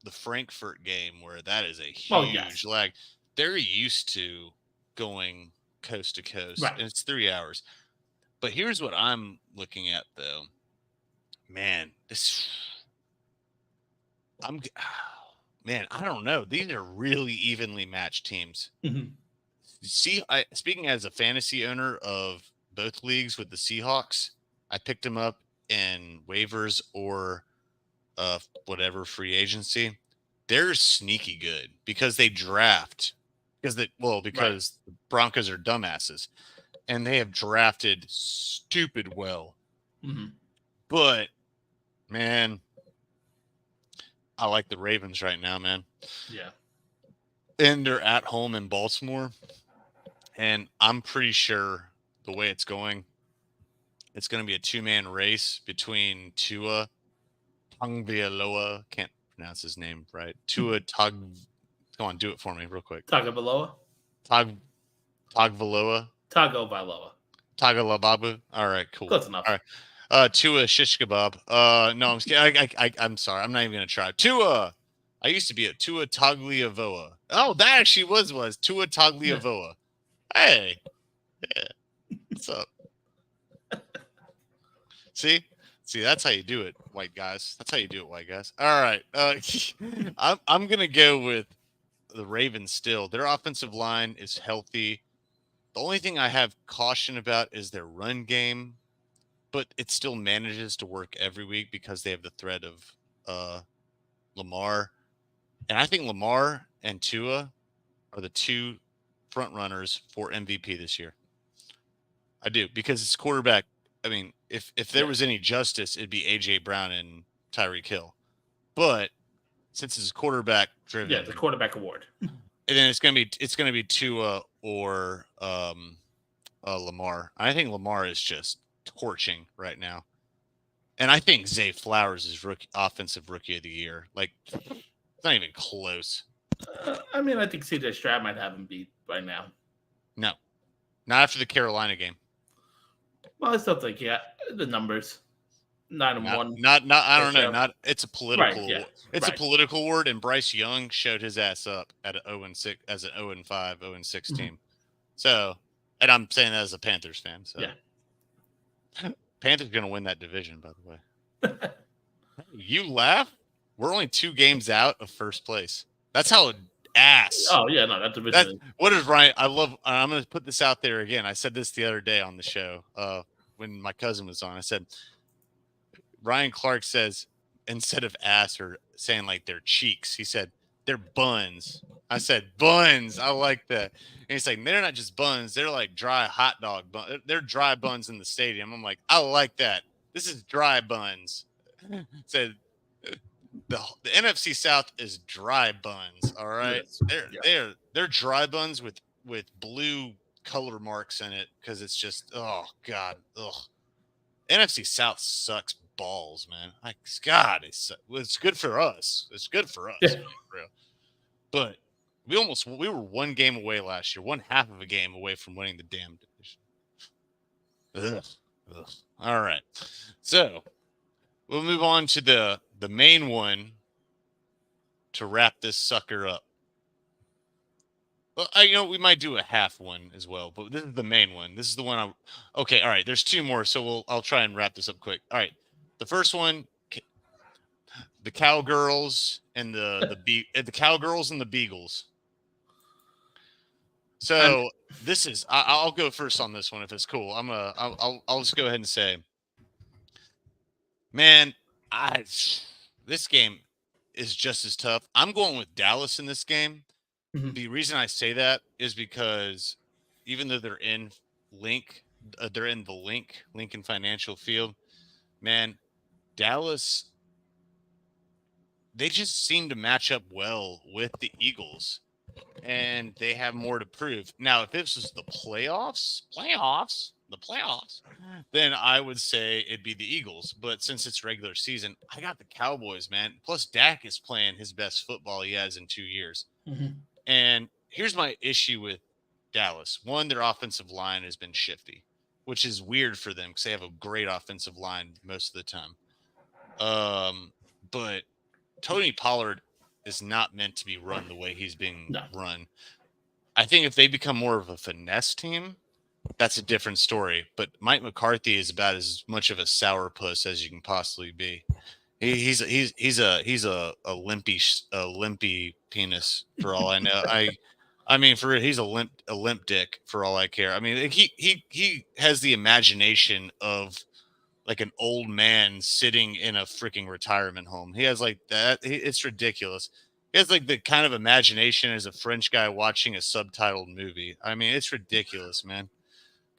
the Frankfurt game where that is a huge lag, they're used to going coast to coast, Right. and it's 3 hours. But here's what I'm looking at, though. Man, man, I don't know. These are really evenly matched teams. Mhm. See, speaking as a fantasy owner of both leagues with the Seahawks, I picked them up in waivers or whatever free agency. They're sneaky good because they draft because the Broncos are dumbasses and they have drafted stupid well. Mhm. But man, I like the Ravens right now, man. Yeah. And they're at home in Baltimore. And I'm pretty sure the way it's going, it's going to be a two-man race between Tua Tagovailoa. Can't pronounce his name right. Tua Tag. Come on, do it for me real quick. Tagovailoa. Tagovailoa. Tagovailoa. All right, cool. Close enough. All right. Tua shish kebab. No, I'm scared. I'm sorry. I'm not even gonna try. Tua. I used to be a Tua Tagovailoa. Oh, that actually was Tua Tagovailoa. Hey, yeah. What's up? See, that's how you do it, white guys. That's how you do it, white guys. All right, I'm gonna go with the Ravens. Still, their offensive line is healthy. The only thing I have caution about is their run game, but it still manages to work every week because they have the threat of Lamar, and I think Lamar and Tua are the two front runners for MVP this year. I do, because it's quarterback. I mean, if there was any justice, it'd be AJ Brown and Tyreek Hill. But since it's quarterback driven, it's a quarterback award. And then it's gonna be Tua or Lamar. I think Lamar is just torching right now, and I think Zay Flowers is offensive rookie of the year. Like, it's not even close. I mean, I think CJ Stroud might have him beat by now. No, not after the Carolina game. Well, I still think the numbers 9-1. Not. I don't know. Not. It's a political. Right, it's a political award, and Bryce Young showed his ass up at an 0-6 as an 0-5, 0-6 team. So, and I'm saying that as a Panthers fan. So, Panthers going to win that division, by the way. You laugh? We're only 2 games out of first place. That's how ass. Oh yeah, no, that division. What is Ryan? I'm going to put this out there again. I said this the other day on the show when my cousin was on. I said, Ryan Clark says, instead of ass or saying like their cheeks, he said they're buns. I said buns. I like that. And he's like, they're not just buns. They're like dry hot dog buns. They're dry buns in the stadium. I'm like, I like that. This is dry buns. Said the NFC South is dry buns. All right, they're dry buns with blue color marks in it because it's just, oh god, ugh. NFC South sucks balls, man. Like, God, it's good for us. It's good for us, man, for real. But we were 1 game away last year, 1/2 of a game away from winning the damn division. Ugh. All right, so we'll move on to the main one to wrap this sucker up. Well, we might do a half one as well, but this is the main one. This is the one okay, all right, there's 2 more, so I'll try and wrap this up quick. All right. The first one, the Cowgirls and the Cowgirls and the Beagles. So this is I'll go first on this one if it's cool. I'll just go ahead and say, man, this game is just as tough. I'm going with Dallas in this game The reason I say that is because even though they're in Lincoln Financial Field, man, Dallas, they just seem to match up well with the Eagles, and they have more to prove. Now, if this was the playoffs, then I would say it'd be the Eagles. But since it's regular season, I got the Cowboys, man. Plus, Dak is playing his best football he has in 2 years. And here's my issue with Dallas. One, their offensive line has been shifty, which is weird for them because they have a great offensive line most of the time. But Tony Pollard is not meant to be run the way he's being run. I think if they become more of a finesse team, that's a different story. But Mike McCarthy is about as much of a sourpuss as you can possibly be. He's a limpy penis for all I know. I mean, for real, he's a limp dick for all I care. I mean, he has the imagination of like an old man sitting in a freaking retirement home. He has like that. It's ridiculous. He has like the kind of imagination as a French guy watching a subtitled movie. I mean, it's ridiculous, man.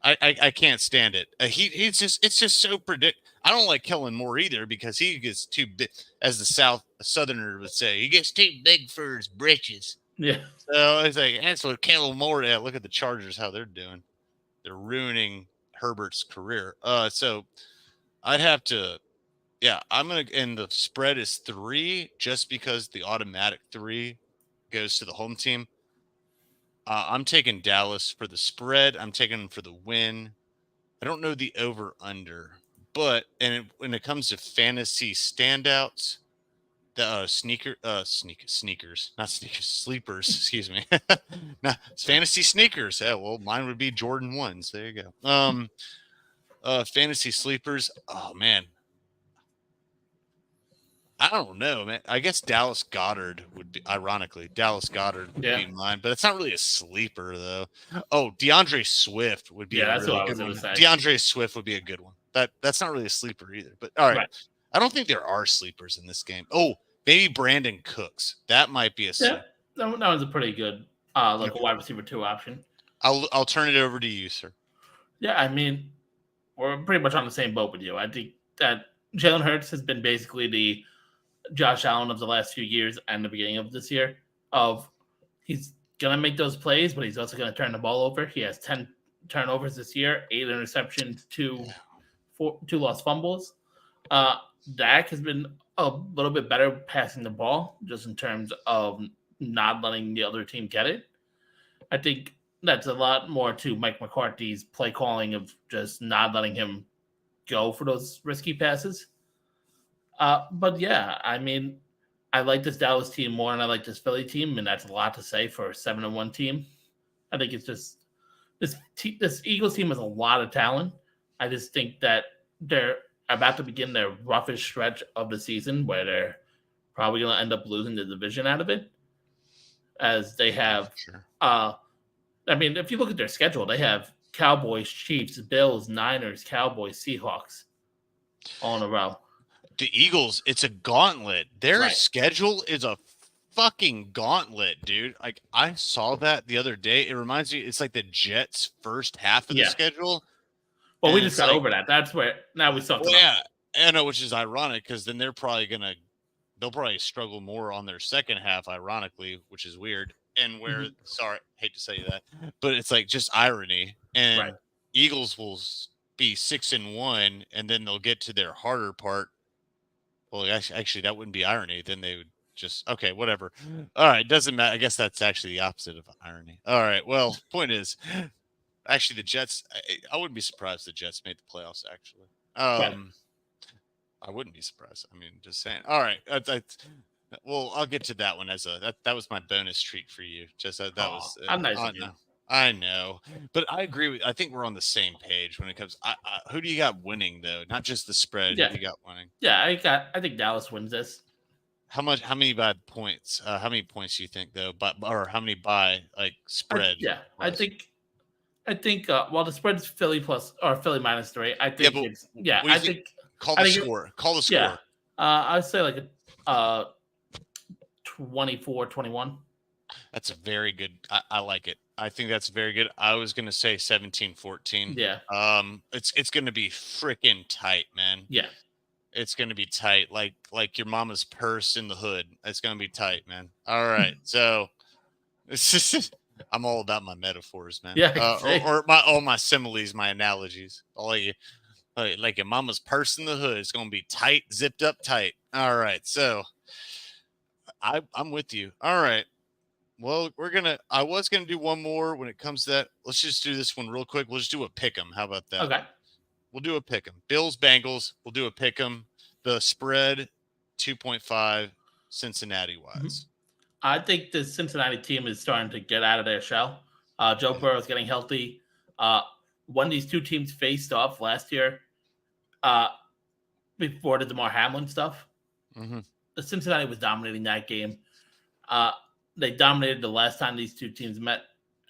I can't stand it. It's just so I don't like Kellen Moore either because he gets too big, as the Southerner would say. He gets too big for his britches. Yeah. So it's like that's what Kellen Moore. Yeah, look at the Chargers, how they're doing. They're ruining Herbert's career. So I'd have to. Yeah, and the spread is 3 just because the automatic 3 goes to the home team. I'm taking Dallas for the spread. I'm taking them for the win. I don't know the over/under, but when it comes to fantasy standouts, the sneakers, not sneakers, sleepers. Excuse me. Nah, it's fantasy sneakers. Yeah, well, mine would be Jordan 1s. There you go. Fantasy sleepers. Oh man, I don't know, man. I guess Dallas Goddard would be, ironically, would be mine, but it's not really a sleeper though. Oh, DeAndre Swift would be a really good one. DeAndre Swift would be a good one. That's not really a sleeper either. But all right. I don't think there are sleepers in this game. Oh, maybe Brandon Cooks. That might be a sleeper. Yeah, that one's a pretty good, a wide receiver 2 option. I'll turn it over to you, sir. Yeah, I mean, we're pretty much on the same boat with you. I think that Jalen Hurts has been basically the Josh Allen of the last few years and the beginning of this year. He's gonna make those plays, but he's also gonna turn the ball over. He has 10 turnovers this year, 8 interceptions, 2 lost fumbles. Dak has been a little bit better passing the ball, just in terms of not letting the other team get it. I think that's a lot more to Mike McCarthy's play calling of just not letting him go for those risky passes. But yeah, I mean, I like this Dallas team more than I like this Philly team, and that's a lot to say for a 7-1 team. I think it's just this Eagles team has a lot of talent. I just think that they're about to begin their roughest stretch of the season, where they're probably going to end up losing the division out of it, as they have. Sure. I mean, if you look at their schedule, they have Cowboys, Chiefs, Bills, Niners, Cowboys, Seahawks, all in a row. The Eagles, it's a gauntlet. Their schedule is a fucking gauntlet, dude. Like, I saw that the other day. It reminds me, it's like the Jets' first half of the schedule. Well, we just got over that. That's where now we suck. Yeah, I know, which is ironic because then they'll probably struggle more on their second half, ironically, which is weird. And where, sorry, hate to say that, but it's like just irony. And Eagles will be 6-1, and then they'll get to their harder part. Well, actually, that wouldn't be irony. Then they would just, okay, whatever. All right, doesn't matter. I guess that's actually the opposite of irony. All right, well, point is, actually, the Jets, I wouldn't be surprised if the Jets made the playoffs, actually. I wouldn't be surprised. I mean, just saying. All right. Well, I'll get to that one as that was my bonus treat for you. Just that was. I'm nice with you. I know, but I agree I think we're on the same page when it comes. Who do you got winning though? Not just the spread. Yeah. Who do you got winning? Yeah, I think Dallas wins this. How many by points? How many points do you think though? Or how many by like spread? I think. Well, the spread's Philly plus or Philly -3. I think it's I think. Call the score. Call the score. Yeah. I'd say like 24-21. That's a very good. I like it. I think that's very good. I was gonna say 17-14. Yeah. It's gonna be freaking tight, man. Yeah. It's gonna be tight, like your mama's purse in the hood. It's gonna be tight, man. All right, so I'm all about my metaphors, man. Yeah, I can say. Or my all my similes, my analogies. Like your mama's purse in the hood. It's gonna be tight, zipped up tight. All right, so I'm with you. All right. Well, I was gonna do one more when it comes to that. Let's just do this one real quick. We'll just do a pick 'em. How about that? Okay. We'll do a pick 'em. Bills, Bengals. We'll do a pick 'em. The spread 2.5 Cincinnati wise. I think the Cincinnati team is starting to get out of their shell. Joe Burrow is getting healthy. When these two teams faced off last year, before the DeMar Hamlin stuff, Mm-hmm. the Cincinnati was dominating that game. They dominated the last time these two teams met,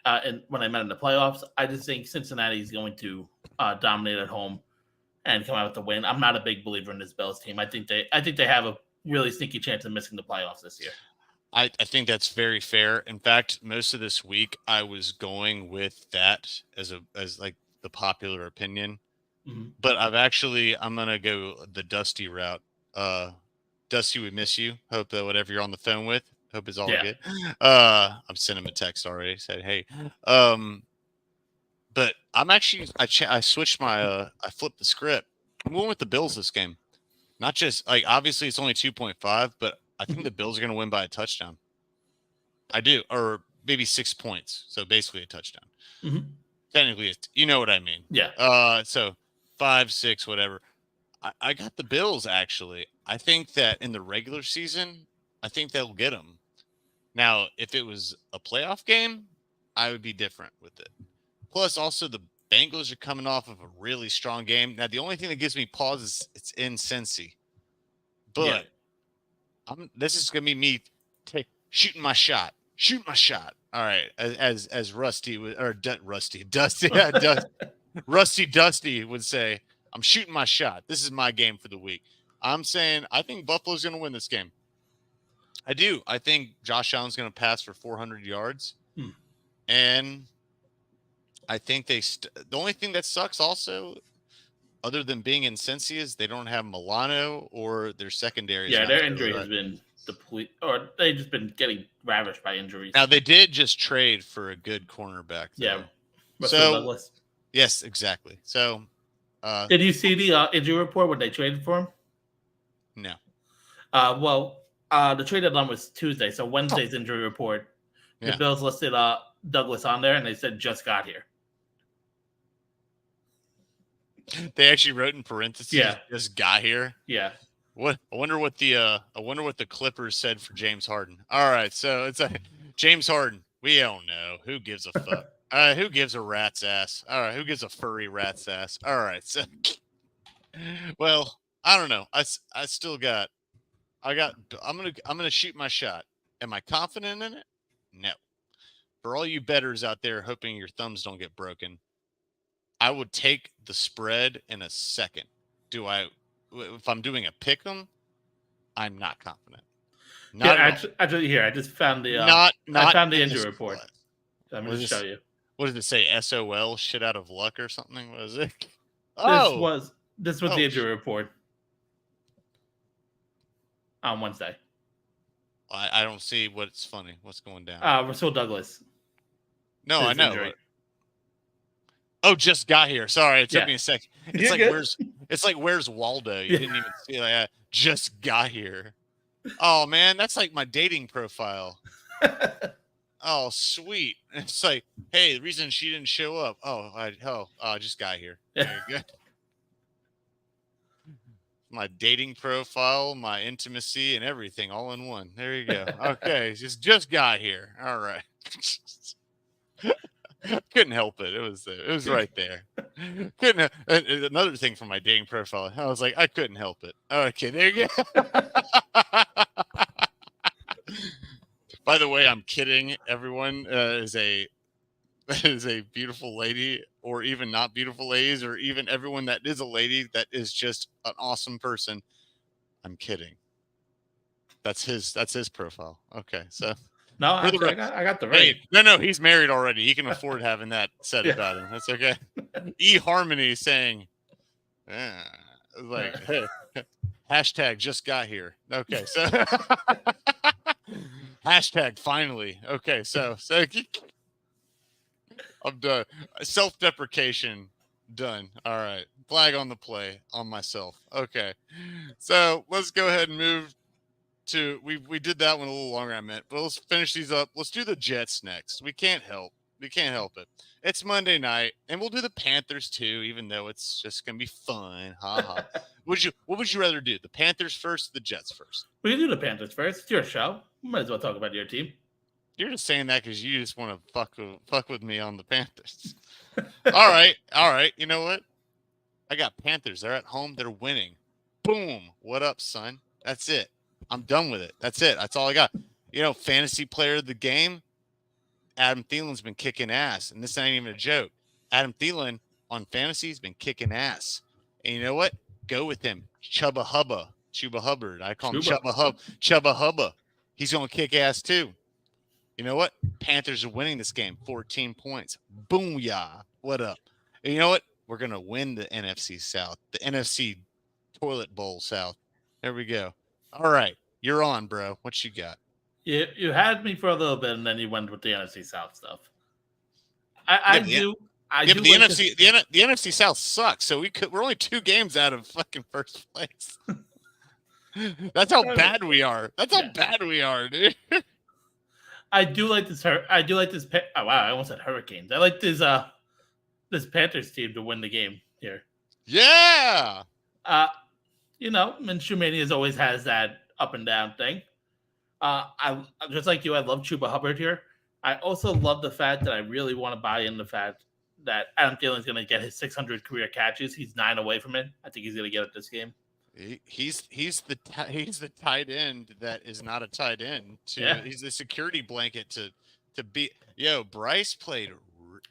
and when they met in the playoffs. I just think Cincinnati is going to dominate at home and come out with the win. I'm not a big believer in this Bills team. I think they have a really sneaky chance of missing the playoffs this year. I think that's very fair. In fact, most of this week I was going with that as like the popular opinion. Mm-hmm. But I'm gonna go the Dusty route. Dusty, we miss you. Hope that whatever you're on the phone with, hope it's all good. I'm sending him a text already. Said, hey. But I'm actually I switched my I flipped the script. I'm going with the Bills this game. Not just like obviously it's only 2.5, but I think the Bills are going to win by a touchdown. I do, or maybe 6 points. So basically a touchdown. Mm-hmm. Technically, you know what I mean. Yeah. So 5, 6, whatever. I got the Bills actually. I think that in the regular season, I think they'll get them. Now, if it was a playoff game, I would be different with it. Plus, also the Bengals are coming off of a really strong game. Now, the only thing that gives me pause is it's in Cincy. But this is gonna be me shooting my shot. Shoot my shot. All right, as Rusty Dusty, Rusty Dusty would say, I'm shooting my shot. This is my game for the week. I'm saying I think Buffalo's gonna win this game. I do. I think Josh Allen's gonna pass for 400 yards, and I think the only thing that sucks also, other than being in Cincy, is they don't have Milano or their secondary. Yeah, their injury has been or they've just been getting ravished by injuries. Now they did just trade for a good cornerback. Though. Yeah. Douglas. Yes, exactly. So, did you see the injury report when they traded for him? No. The trade deadline was Tuesday, so Wednesday's injury report. The Bills listed Douglas on there, and they said just got here. They actually wrote in parentheses, just got here. Yeah. What I wonder what the Clippers said for James Harden. All right, so it's James Harden. We don't know. Who gives a fuck? Who gives a rat's ass? All right, who gives a furry rat's ass? All right, so well, I don't know. I'm gonna shoot my shot. Am I confident in it? No. For all you bettors out there hoping your thumbs don't get broken, I would take the spread in a second. If I'm doing a pick 'em, I'm not confident. Actually, I just found the I found the injury report. I'm going to show you. What does it say? SOL, shit out of luck or something? What is it? This was the injury report on Wednesday. I don't see what's funny. What's going down? Rasul Douglas. No, I know. Injury. Oh, just got here. Sorry, it took me a second. It's like where's Waldo? You didn't even see just got here. Oh man, that's like my dating profile. Oh, sweet. It's like, hey, the reason she didn't show up. I just got here. There you go. My dating profile, my intimacy, and everything all in one. There you go. Okay, just got here. All right. Couldn't help it. It was right there. Another thing from my dating profile. I was like, I couldn't help it. Okay, there you go. By the way, I'm kidding. Everyone is a beautiful lady, or even not beautiful ladies, or even everyone that is a lady that is just an awesome person. I'm kidding. That's his profile. Okay, so No, For the actually, re- I got the Hey, ring. no, he's married already. He can afford having that said Yeah. about him. That's okay. eHarmony saying, like, hey, hashtag just got here. Okay, so hashtag finally. Okay, so I'm done. Self-deprecation done. All right. Flag on the play on myself. Okay. So let's go ahead and move to we did that one a little longer, I meant, but let's finish these up. Let's do the Jets next. We can't help it. It's Monday night, and we'll do the Panthers too, even though it's just gonna be fun. Ha ha. What would you rather do? The Panthers first, the Jets first? We can do the Panthers first. It's your show. We might as well talk about your team. You're just saying that because you just want to fuck with me on the Panthers. All right. You know what? I got Panthers. They're at home. They're winning. Boom. What up, son? That's it. I'm done with it. That's it. That's all I got. Fantasy player of the game, Adam Thielen's been kicking ass. And this ain't even a joke. Adam Thielen on fantasy has been kicking ass. And you know what? Go with him. Chuba Hubbard. I call him Chuba Hubba. He's going to kick ass too. You know what? Panthers are winning this game. 14 points. Booyah. What up? And you know what? We're going to win the NFC South. The NFC Toilet Bowl South. There we go. All right. You're on, bro. What you got? You had me for a little bit, and then you went with the NFC South stuff. The NFC South sucks. So we're only 2 games out of fucking first place. That's how bad we are. Bad we are, dude. I do like this. Oh wow! I almost said Hurricanes. I like this Panthers team to win the game here. Yeah. Minshew Mania always has that up and down thing. I just like you. I love Chuba Hubbard here. I also love the fact that I really want to buy in the fact that Adam Thielen is going to get his 600 career catches. He's 9 away from it. I think he's going to get it this game. He's the tight end that is not a tight end. He's the security blanket to be. Bryce played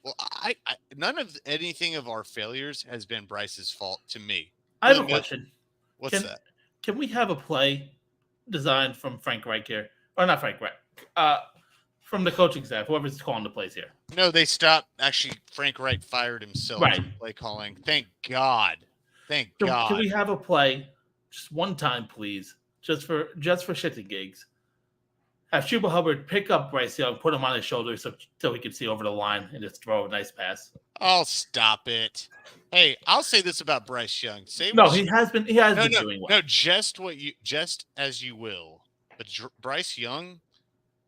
well. I none of anything of our failures has been Bryce's fault to me. I have a question. What's that? Can we have a play designed from Frank Reich here, or not Frank Reich? From the coaching staff, whoever's calling the plays here. No, they stopped. Actually, Frank Reich fired himself. Right. From play calling. Thank God. God. Can we have a play, just one time, please, just for shits and gigs? Have Chuba Hubbard pick up Bryce Young, put him on his shoulder so he can see over the line and just throw a nice pass. Oh, stop it! Hey, I'll say this about Bryce Young. He has been doing well. No, just as you will. But Bryce Young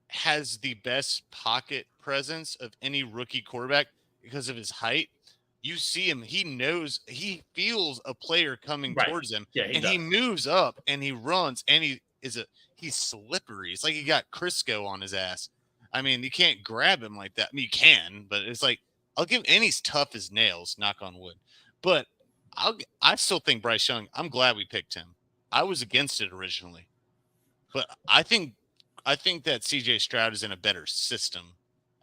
has the best pocket presence of any rookie quarterback because of his height. You see him, he feels a player coming towards him, he moves up and he runs, and he's slippery. It's like he got Crisco on his ass. I mean, you can't grab him like that. I mean, you can, but it's like and he's tough as nails, knock on wood. But I still think Bryce Young, I'm glad we picked him. I was against it originally. But I think that CJ Stroud is in a better system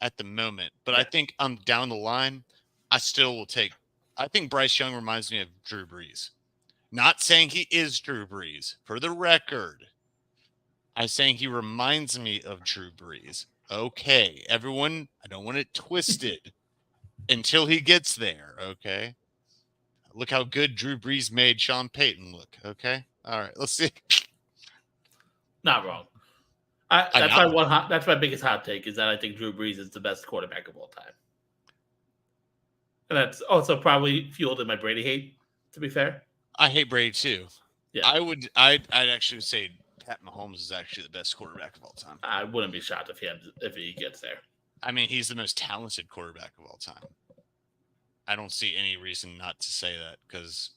at the moment. But I think down the line, I still will take. I think Bryce Young reminds me of Drew Brees. Not saying he is Drew Brees. For the record, I'm saying he reminds me of Drew Brees. Okay, everyone, I don't want it twisted until he gets there, okay? Look how good Drew Brees made Sean Payton look, okay? All right, let's see. Not wrong. That's my biggest hot take is that I think Drew Brees is the best quarterback of all time. And that's also probably fueled in my Brady hate, to be fair. I hate Brady too. Yeah. I'd actually say Pat Mahomes is actually the best quarterback of all time. I wouldn't be shocked if he gets there. I mean, he's the most talented quarterback of all time. I don't see any reason not to say that because,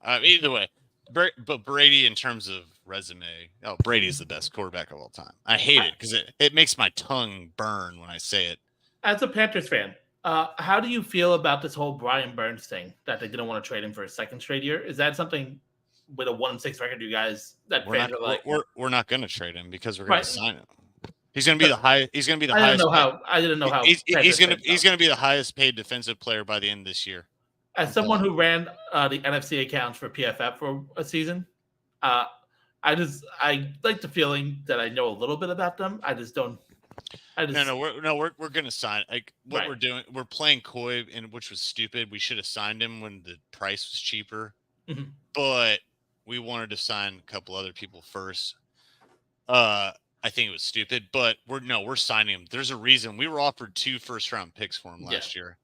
either way, but Brady in terms of resume, Brady is the best quarterback of all time. I hate it because it makes my tongue burn when I say it. As a Panthers fan, how do you feel about this whole Brian Burns thing that they didn't want to trade him for a second straight year? Is that something with a 1-6 record, you guys we're not going to trade him because we're going to sign him. He's going to be the highest. He's going to be the highest. I didn't know how. He's going to be the highest paid defensive player by the end of this year. As someone who ran the NFC accounts for PFF for a season, I I like the feeling that I know a little bit about them. I just don't. We're gonna sign. Like what Right. we're doing, we're playing coy, and which was stupid. We should have signed him when the price was cheaper, Mhm. but we wanted to sign a couple other people first. I think it was stupid, but we're signing him. There's a reason we were offered 2 first-round picks for him last year.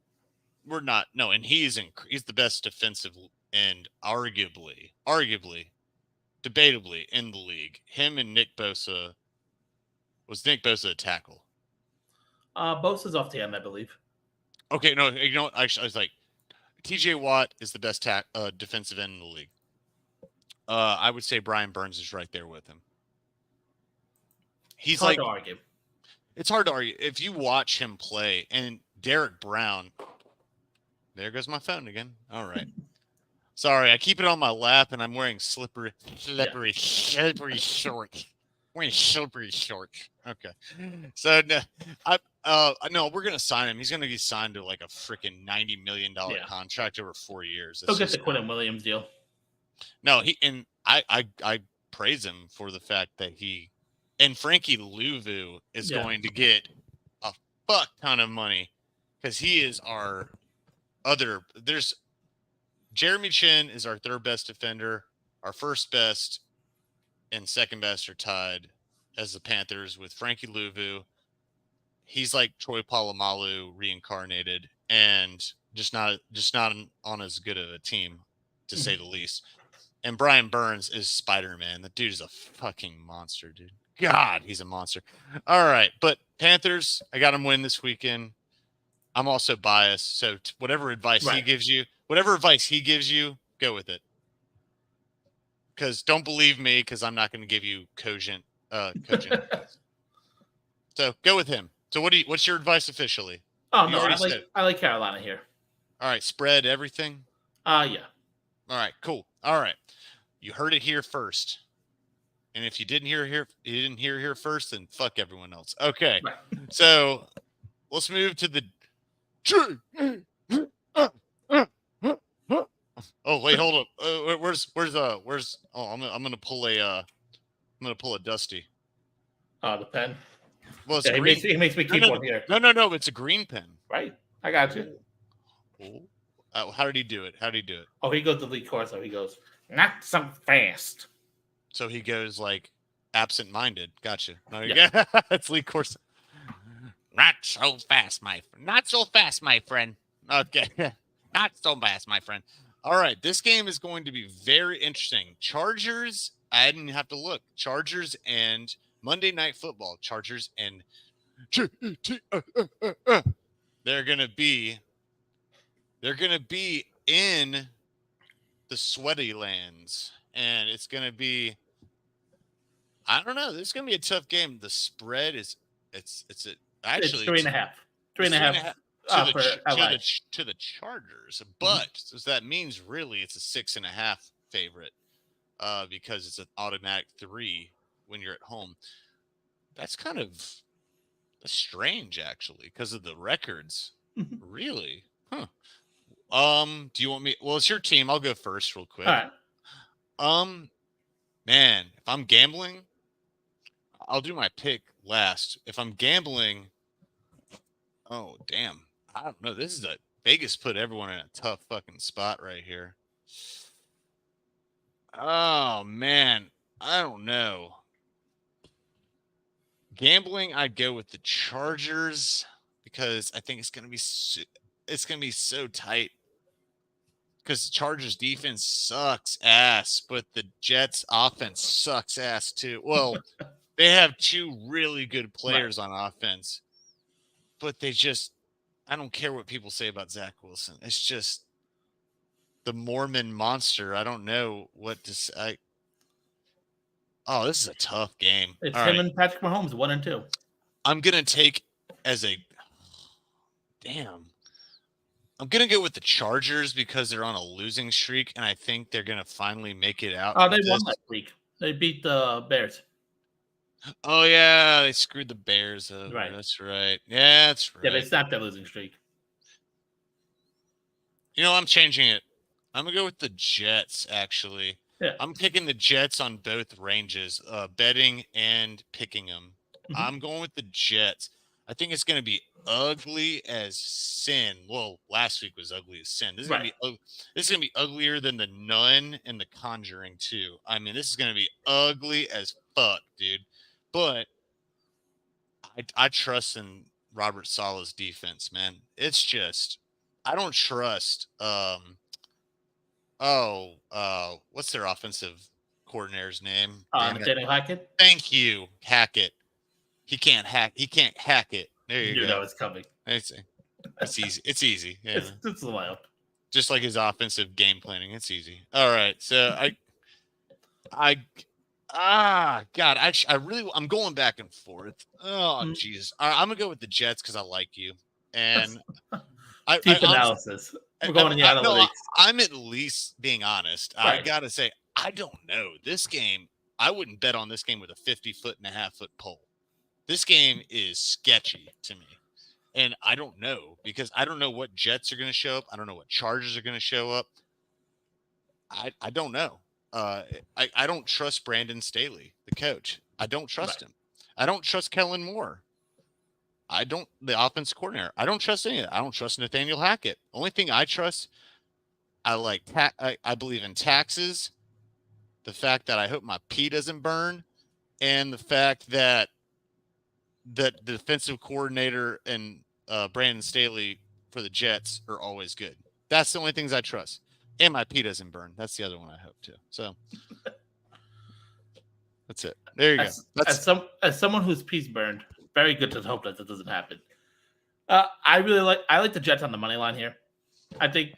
We're not and he's the best defensive end, arguably, debatably in the league. Him and Nick Bosa. Was Nick Bosa a tackle? Bosa's off the end, I believe. Okay, no, you know what? I was like, TJ Watt is the best defensive end in the league. I would say Brian Burns is right there with him. He's hard to argue. It's hard to argue. If you watch him play, and Derek Brown, there goes my phone again. All right. Sorry, I keep it on my lap, and I'm wearing slippery shorts. Wearing slippery shorts. Okay. So, no, we're going to sign him. He's going to be signed to like a freaking $90 million contract over 4 years. He'll get the Quentin Williams deal. No, I praise him for the fact that and Frankie Louvu is going to get a fuck ton of money because he is our there's Jeremy Chin is our third best defender. Our first best and second best are tied as the Panthers with Frankie Louvu. He's like Troy Polamalu reincarnated and just not on as good of a team, to say the least. And Brian Burns is Spider-Man. The dude is a fucking monster, dude. God, he's a monster. All right, but Panthers, I got him win this weekend. I'm also biased, so whatever advice he gives you, go with it. Because don't believe me, because I'm not going to give you cogent advice. So go with him. So what's your advice officially? Oh no, I like Carolina here. All right, spread everything. Yeah. All right, cool. All right, you heard it here first. And if you didn't hear here first, then fuck everyone else. Okay, so let's move to the. Oh wait, hold up. Where's? Oh, I'm gonna pull a Dusty. The pen. Well, it's green. He makes me keep one here. No. It's a green pen. Right. I got you. How did he do it? Oh, he goes to Lee Corso. He goes, not so fast. So he goes like absent-minded. Gotcha. No, Yeah. It's Lee Corso. Not so fast, my friend. Okay. Not so fast, my friend. All right. This game is going to be very interesting. Chargers, I didn't have to look. Chargers and Monday Night Football. Chargers and they're going to be in the sweaty lands. And it's going to be, I don't know. This is going to be a tough game. The spread is, it's 3.5. 3.5 to the Chargers, but so that means really it's a 6.5 favorite because it's an automatic 3 when you're at home. That's kind of strange, actually, because of the records. Really? Huh. Do you want me? Well, it's your team. I'll go first, real quick. All right. Man, if I'm gambling, I'll do my pick last. If I'm gambling, oh damn, I don't know. This is Vegas put everyone in a tough fucking spot right here. Oh man, I don't know. Gambling, I'd go with the Chargers because I think it's gonna be so tight. Because the Chargers defense sucks ass, but the Jets offense sucks ass too. Well, they have 2 really good players on offense, but I don't care what people say about Zach Wilson. It's just the Mormon monster. I don't know what to say. Oh, this is a tough game. It's him and Patrick Mahomes, 1 and 2. I'm going to take I'm going to go with the Chargers because they're on a losing streak, and I think they're going to finally make it out. Oh, they won last week. They beat the Bears. Oh, yeah. They screwed the Bears over. Right. That's right. Yeah, that's right. Yeah, they snapped that losing streak. You know, I'm changing it. I'm going to go with the Jets, actually. Yeah. I'm picking the Jets on both ranges, betting and picking them. Mhm. I'm going with the Jets. I think it's going to be ugly as sin. Well, last week was ugly as sin. This is Right. this is going to be uglier than the Nun and the Conjuring too. I mean, this is going to be ugly as fuck, dude. But I trust in Robert Saleh's defense, man. It's just I don't trust. What's their offensive coordinator's name? Damn it! Nathaniel Hackett. Thank you, Hackett. He can't hack. He can't hack it. There you You go. know it's coming. It's easy. It's easy. Yeah. It's a layup. Just like his offensive game planning. It's easy. All right. So God, I'm going back and forth. Oh, jeez. I'm gonna go with the Jets because I like you, and Deep analysis. We're going in the analytics. I'm at least being honest. Right. I gotta say, I don't know this game. I wouldn't bet on this game with a 50.5 foot pole. This game is sketchy to me. And I don't know because I don't know what Jets are going to show up. I don't know what Chargers are going to show up. I don't know. I don't trust Brandon Staley, the coach. I don't trust him. I don't trust Kellen Moore. The offense coordinator. I don't trust any of that. I don't trust Nathaniel Hackett. Only thing I trust, I believe in taxes, the fact that I hope my pee doesn't burn, and the fact that the defensive coordinator and Brandon Staley for the Jets are always good. That's the only things I trust. And my pee doesn't burn. That's the other one I hope too. So that's it. There you go. As someone whose pee's burned, very good to hope that doesn't happen. I like the Jets on the money line here. I think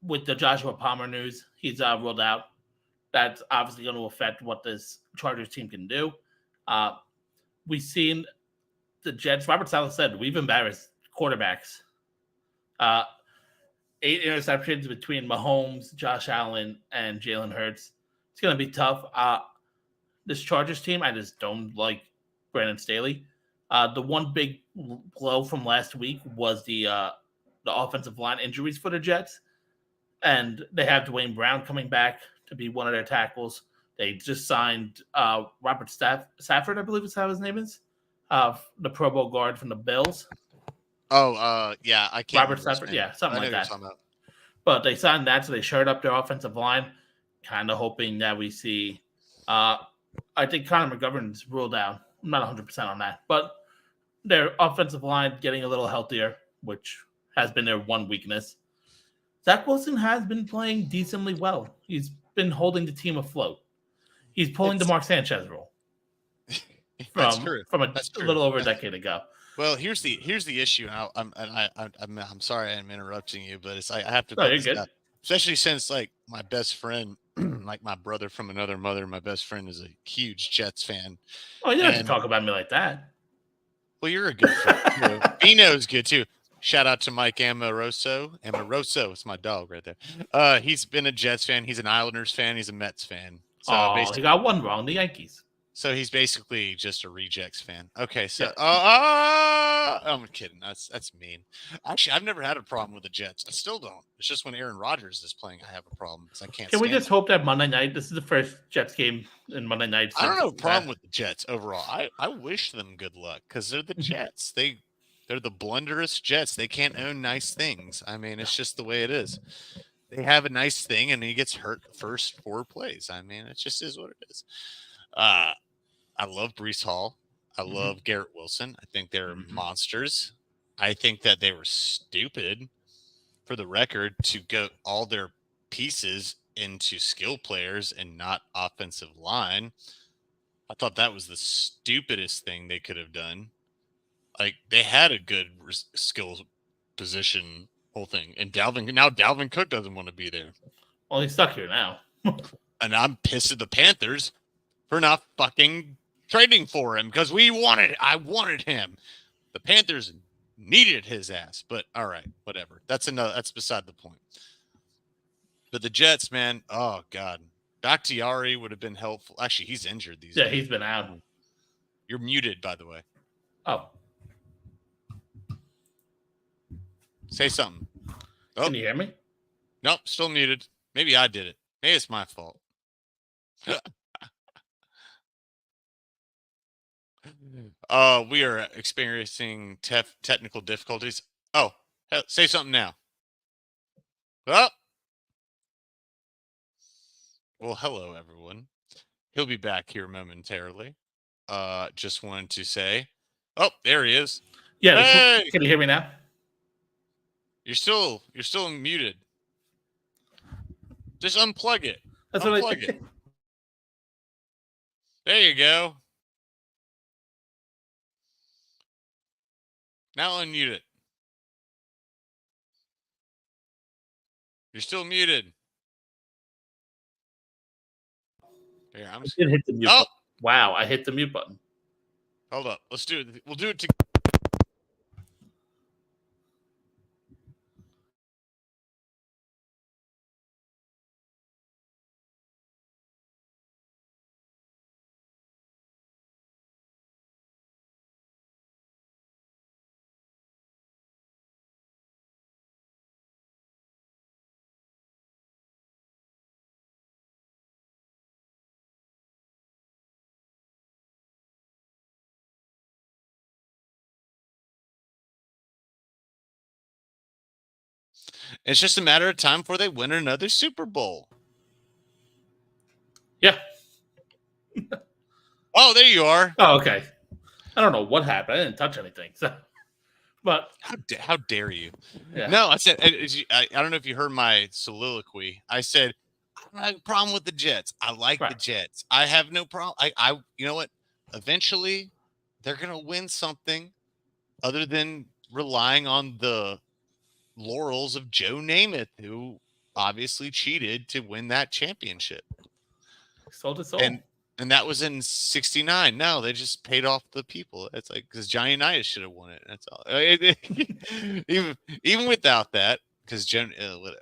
with the Joshua Palmer news, he's ruled out. That's obviously going to affect what this Chargers team can do. We've seen the Jets. Robert Saleh said we've embarrassed quarterbacks. 8 interceptions between Mahomes, Josh Allen, and Jalen Hurts. It's going to be tough. This Chargers team, I just don't like Brandon Staley. The one big blow from last week was the offensive line injuries for the Jets. And they have Dwayne Brown coming back to be one of their tackles. They just signed Robert Stafford, I believe is how his name is, the Pro Bowl guard from the Bills. Oh, yeah, I can't. Robert Stafford, yeah, something like that. But they signed that, so they shored up their offensive line, kind of hoping that we see. I think Connor McGovern's ruled out. I'm not 100% on that, but their offensive line getting a little healthier, which has been their one weakness. Zach Wilson has been playing decently well. He's been holding the team afloat. He's pulling the Mark Sanchez role from a little over a decade ago. Well, here's the issue. I'm sorry I'm interrupting you, but I have to. No, you're good. Especially since like my best friend, like my brother from another mother, my best friend is a huge Jets fan. Oh, you don't have to talk about me like that. Well, you're a good friend. Bino's good too. Shout out to Mike Amoroso. Amoroso, it's my dog right there. He's been a Jets fan. He's an Islanders fan. He's a Mets fan. So he got one wrong. The Yankees. So he's basically just a Rejects fan. Okay, so I'm kidding. That's mean. Actually, I've never had a problem with the Jets. I still don't. It's just when Aaron Rodgers is playing, I have a problem because I can't. Can we just hope that Monday night? This is the first Jets game in Monday night. I don't have a problem with the Jets overall. I wish them good luck because they're the Jets. They're the blunderous Jets. They can't own nice things. I mean, it's just the way it is. They have a nice thing, and he gets hurt the first 4 plays. I mean, it just is what it is. I love Breece Hall. I love Garrett Wilson. I think they're monsters. I think that they were stupid, for the record, to go all their pieces into skill players and not offensive line. I thought that was the stupidest thing they could have done. Like, they had a good skill position whole thing. And Dalvin Cook doesn't want to be there. Well, he's stuck here now. And I'm pissed at the Panthers for not fucking trading for him because I wanted him. The Panthers needed his ass. But all right, whatever. That's beside the point. But the Jets, man, oh God. Bakhtiari would have been helpful. Actually, he's injured these days. Yeah, he's been out. You're muted, by the way. Oh. Say something. Can you hear me? Nope, still muted. Maybe I did it. Maybe it's my fault. We are experiencing technical difficulties. Oh, say something now. Oh, well, hello, everyone. He'll be back here momentarily. Just wanted to say, oh, there he is. Yeah, Hey, can you hear me now? you're still muted. Just unplug it. That's Unplug it. There you go. Now unmute it. You're still muted. Here, I'm. I did hit the mute button. Wow, I hit the mute button. Hold up. Let's do it. We'll do it together. It's just a matter of time before they win another Super Bowl. Yeah. Oh, there you are. Oh, okay. I don't know what happened. I didn't touch anything. So, but how dare you? yeah. No, I said I don't know if you heard my soliloquy. I said I don't have a problem with the Jets. I like the Jets. I have no problem. I you know what? Eventually, they're gonna win something other than relying on the laurels of Joe Namath, who obviously cheated to win that championship. Sold his soul. And that was in '69. No, they just paid off the people. It's like because Johnny Unitas should have won it. That's all. even without that, because whatever.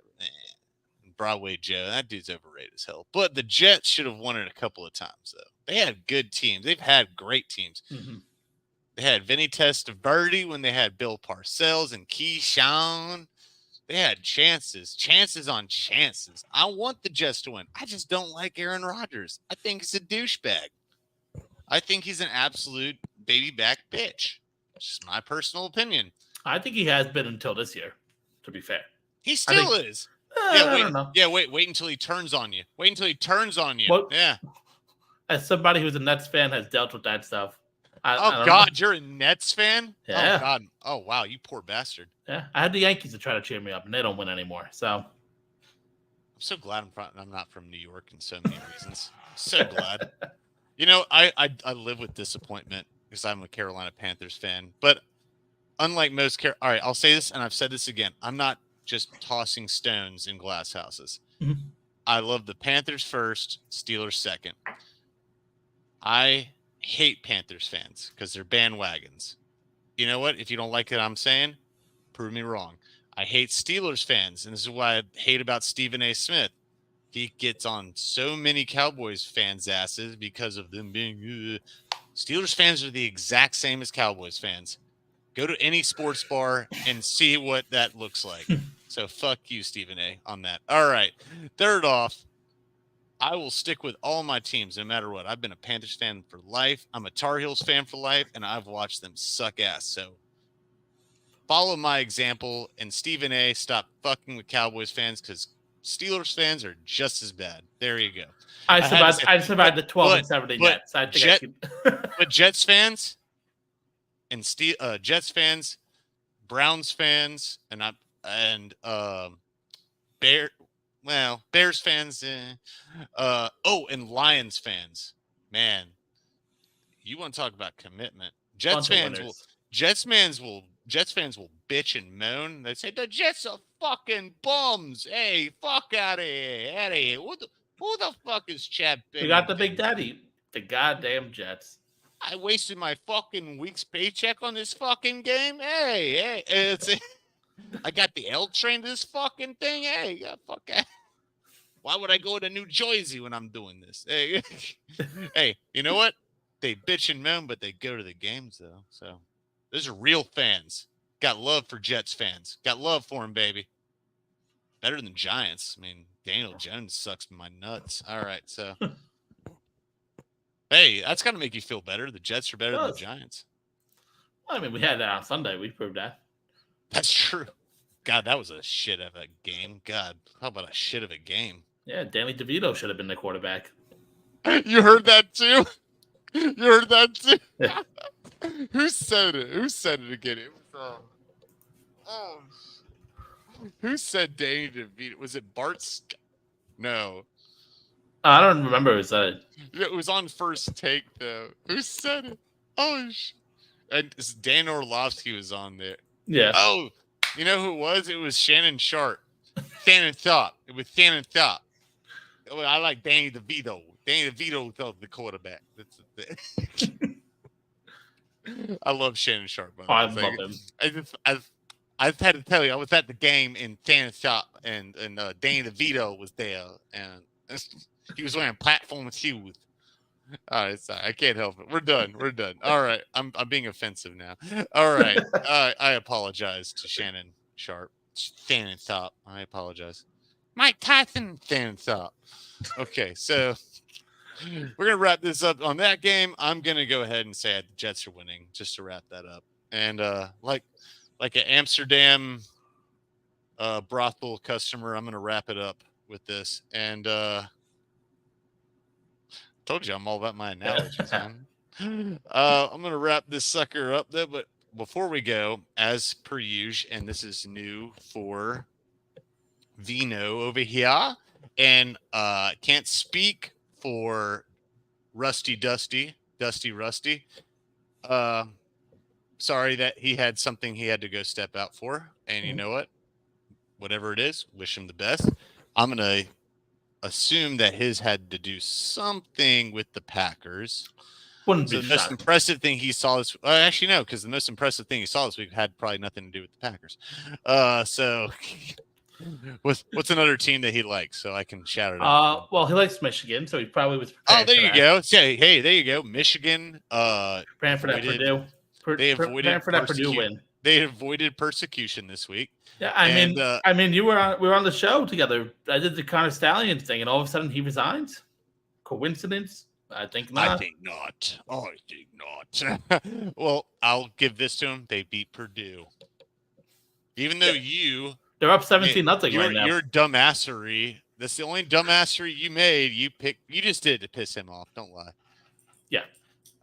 Broadway Joe, that dude's overrated as hell. But the Jets should have won it a couple of times, though. They had good teams. They've had great teams. Mm-hmm. They had Vinny Testaverde when they had Bill Parcells and Keyshawn. They had chances on chances. I want the Jets to win. I just don't like Aaron Rodgers. I think he's a douchebag. I think he's an absolute baby back bitch. It's just my personal opinion. I think he has been until this year, to be fair. He still is. I don't know. Yeah, wait until he turns on you. Wait until he turns on you. Well, yeah. As somebody who's a Nets fan has dealt with that stuff. I God, you're a Nets fan? Yeah. Oh, God. Oh, wow, you poor bastard. Yeah, I had the Yankees to try to cheer me up, and they don't win anymore. So I'm so glad I'm not from New York in so many reasons. So glad. You know, I live with disappointment because I'm a Carolina Panthers fan. But unlike most all right, I'll say this, and I've said this again. I'm not just tossing stones in glass houses. Mm-hmm. I love the Panthers first, Steelers second. I hate Panthers fans because they're bandwagons. You know what? If you don't like what I'm saying, prove me wrong. I hate Steelers fans, and this is why I hate about Stephen A. Smith. He gets on so many Cowboys fans' asses because of them being Steelers fans are the exact same as Cowboys fans. Go to any sports bar and see what that looks like. So fuck you, Stephen A. on that. All right. Third off, I will stick with all my teams no matter what. I've been a Panthers fan for life. I'm a Tar Heels fan for life, and I've watched them suck ass. So follow my example, and Stephen A. stop fucking with Cowboys fans because Steelers fans are just as bad. There you go. I survived the 12 and 70 Nets. I think but Jets fans and Jets fans, Browns fans, and Bears fans, and Lions fans. Man, you want to talk about commitment? Jets fans will bitch and moan. They say the Jets are fucking bums. Hey, fuck out of here. Who the fuck is Chad? We got the big daddy, the goddamn Jets. I wasted my fucking week's paycheck on this fucking game. Hey, I got the L train to this fucking thing. Hey, fuck that. Why would I go to New Jersey when I'm doing this? Hey, hey, you know what? They bitch and moan, but they go to the games though. So those are real fans. Got love for Jets fans. Got love for them, baby. Better than Giants. I mean, Daniel Jones sucks my nuts. All right, so hey, that's got to make you feel better. The Jets are better than the Giants. I mean, we had that on Sunday. We proved that. That's true. God, that was a shit of a game. God, how about a shit of a game? Yeah, Danny DeVito should have been the quarterback. You heard that too? You heard that too? Yeah. Who said it? Who said it again? It was who said Danny DeVito? Was it Bart? No. I don't remember who said it. It was on First Take though. Who said it? Oh, and Dan Orlovsky was on there. Yeah. Oh, you know who it was? It was Shannon Sharp. Shannon Sharp. It was Shannon Sharp. Oh, I like Danny DeVito. Danny DeVito was the quarterback. I love Shannon Sharp. I love him. I had to tell you, I was at the game in Shannon Sharp, and Danny DeVito was there, and he was wearing platform shoes. All right, sorry, I can't help it. We're done. All right, I'm being offensive now. All right, I apologize to Shannon Sharp. Shannon Sharp. I apologize. Mike Tyson, Shannon Sharp. Okay, so we're gonna wrap this up on that game. I'm gonna go ahead and say the Jets are winning, just to wrap that up. And like an Amsterdam brothel customer, I'm gonna wrap it up with this. And told you I'm all about my analogies, man. I'm gonna wrap this sucker up though, but before we go, as per usual, and this is new for Vino over here, and can't speak for Dusty Rusty. Sorry that he had something he had to go step out for, and you know what? Whatever it is, wish him the best. I'm gonna assume that his had to do something with the Packers. Wouldn't be the most impressive thing he saw this. Actually, no, because the most impressive thing he saw this week had probably nothing to do with the Packers. So, what's another team that he likes? So I can shout it out. Well, he likes Michigan, so he probably was. Oh, there you go. Say, hey, there you go. Michigan. Preparing for that Purdue. They avoided for that Purdue win. They avoided persecution this week. Yeah, I mean, we were on the show together. I did the Connor Stallion thing, and all of a sudden he resigns. Coincidence? I think not. I think not. Well, I'll give this to them. They beat Purdue, even though they're up 17-0 right now. Your dumbassery. That's the only dumbassery you made. You just did it to piss him off. Don't lie. Yeah,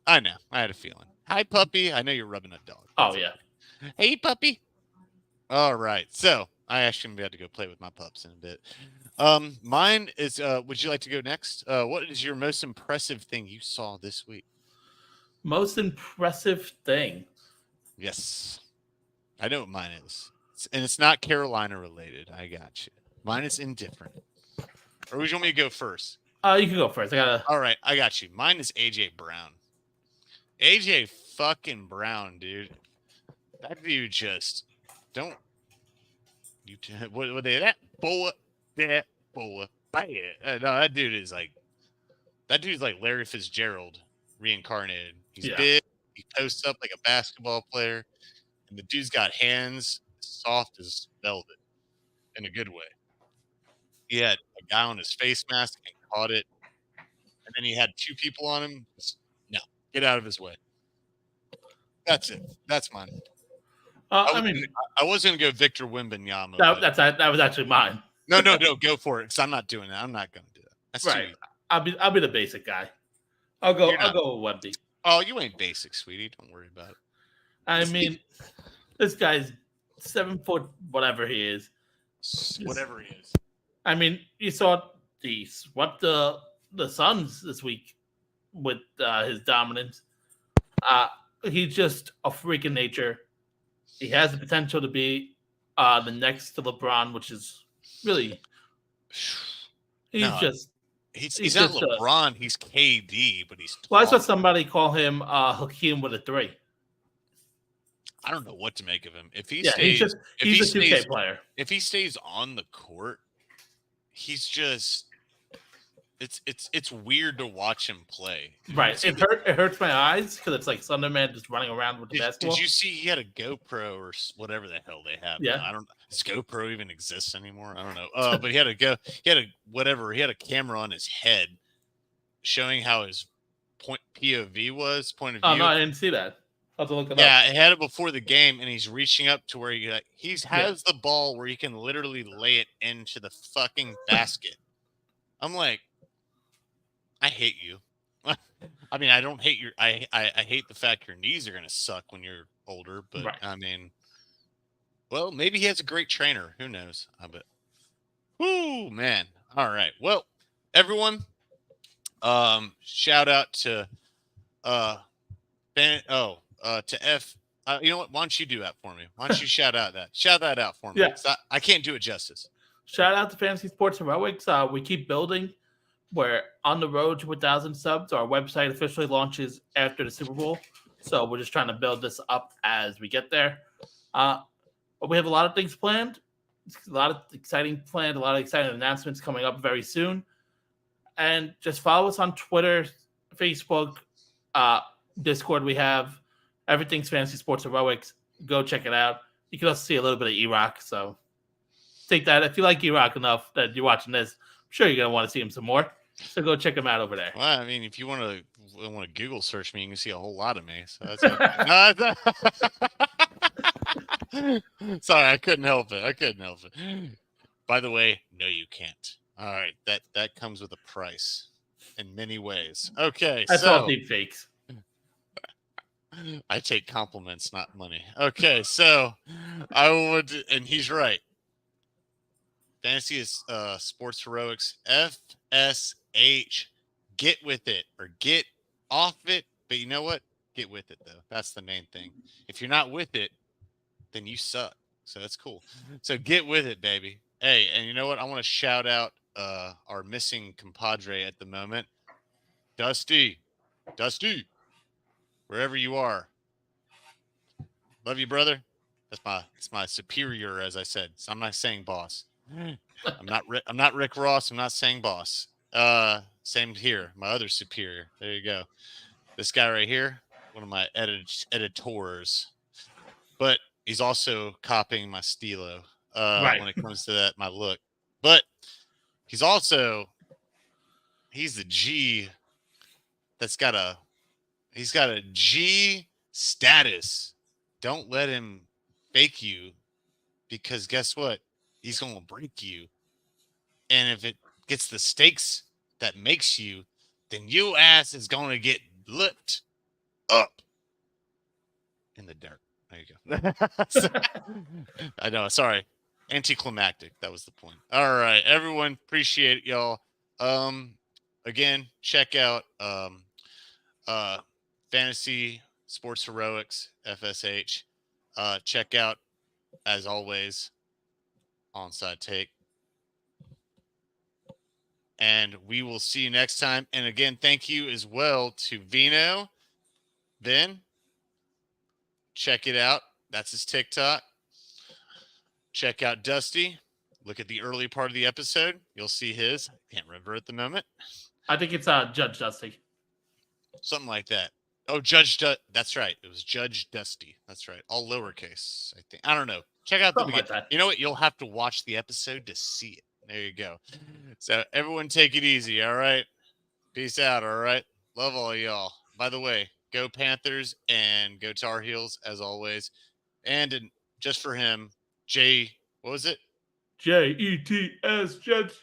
I know. I had a feeling. Hi, puppy. I know you're rubbing a dog. Oh yeah. Hey, puppy. All right. So I actually had to go play with my pups in a bit. Mine is. Would you like to go next? What is your most impressive thing you saw this week? Most impressive thing. Yes, I know what mine is, and it's not Carolina related. I got you. Mine is indifferent. Or would you want me to go first? You can go first. All right, I got you. Mine is AJ Brown. AJ fucking Brown, dude. That dude just don't. You what they that boy that boy. No, that dude's like Larry Fitzgerald reincarnated. He's big. He posts up like a basketball player, and the dude's got hands soft as velvet, in a good way. He had a guy on his face mask and caught it, and then he had two people on him. No, get out of his way. That's it. That's mine. I was going to go Victor Wembanyama. That was actually mine. No, go for it. Because I'm not doing that. I'm not going to do that. That's right. I'll be the basic guy. I'll go with Wemby. Oh, you ain't basic, sweetie. Don't worry about it. I mean, this guy's 7 foot, whatever he is. Whatever he is. I mean, you saw he swept the Suns this week with his dominance. He's just a freak in nature. He has the potential to be the next to LeBron, which is really he's not LeBron. He's KD, but he's. Well, I saw somebody call him Hakeem with a 3. I don't know what to make of him. If he he's a 2K player. If he stays on the court, he's just it's weird to watch him play. Right. See, It hurts my eyes because it's like Thunderman just running around with the basketball. did you see he had a GoPro or whatever the hell they have? Yeah. Now? I don't. Does GoPro even exist anymore? I don't know. But he had a camera on his head, showing how his point of view. Oh no, I didn't see that. I'll have to look it up. Yeah, I had it before the game, and he's reaching up to where he has the ball where he can literally lay it into the fucking basket. I'm like, I hate you. I mean, I don't hate your. I hate the fact your knees are gonna suck when you're older, but Right. I mean, well, maybe he has a great trainer. Who knows? I bet. Whoo, man! All right. Well, everyone, shout out to to F. You know what? Why don't you do that for me? Why don't you shout that out for me? Yeah. I can't do it justice. Shout out to Fantasy Sports Heroics. We keep building. We're on the road to 1,000 subs. Our website officially launches after the Super Bowl. So we're just trying to build this up as we get there. We have a lot of things planned. A lot of exciting announcements coming up very soon. And just follow us on Twitter, Facebook, Discord. We have everything's Fantasy Sports Heroics. Go check it out. You can also see a little bit of ERok. So take that. If you like ERok enough that you're watching this, I'm sure you're going to want to see him some more. So go check him out over there. Well, I mean, if you want to Google search me, you can see a whole lot of me. So that's sorry, I couldn't help it. By the way, no, you can't. All right, that comes with a price in many ways. Okay, That's all deep fakes. I take compliments, not money. Okay, so I would, and he's right. Fantasy is Sports Heroics, FSH. Get with it or get off it. But you know what? Get with it, though. That's the main thing. If you're not with it, then you suck. So that's cool. So get with it, baby. Hey, and you know what? I want to shout out our missing compadre at the moment, Dusty, wherever you are. Love you, brother. That's my superior, as I said. So I'm not saying boss. I'm not Rick Ross. I'm not saying boss. Same here. My other superior. There you go. This guy right here, one of my editors. But he's also copying my stilo Right. when it comes to that, my look. But he's the G that's got a G status. Don't let him fake you, because guess what? He's going to break you. And if it gets the stakes that makes you, then your ass is going to get licked up in the dirt. There you go. I know. Sorry. Anticlimactic. That was the point. All right, everyone. Appreciate it, y'all. Again, check out Fantasy Sports Heroics, FSH. Check out, as always, Onside Take. And we will see you next time. And again, thank you as well to Vino. Ben, check it out. That's his TikTok. Check out Dusty. Look at the early part of the episode. You'll see his. I can't remember at the moment. I think it's Judge Dusty. Something like that. Oh, that's right. It was Judge Dusty. That's right. All lowercase, I think. I don't know. Check out the beginning. You know what? You'll have to watch the episode to see it. There you go. So everyone take it easy, all right? Peace out, all right? Love all y'all. By the way, go Panthers and go Tar Heels, as always. And just for him, what was it? Jets, Jets.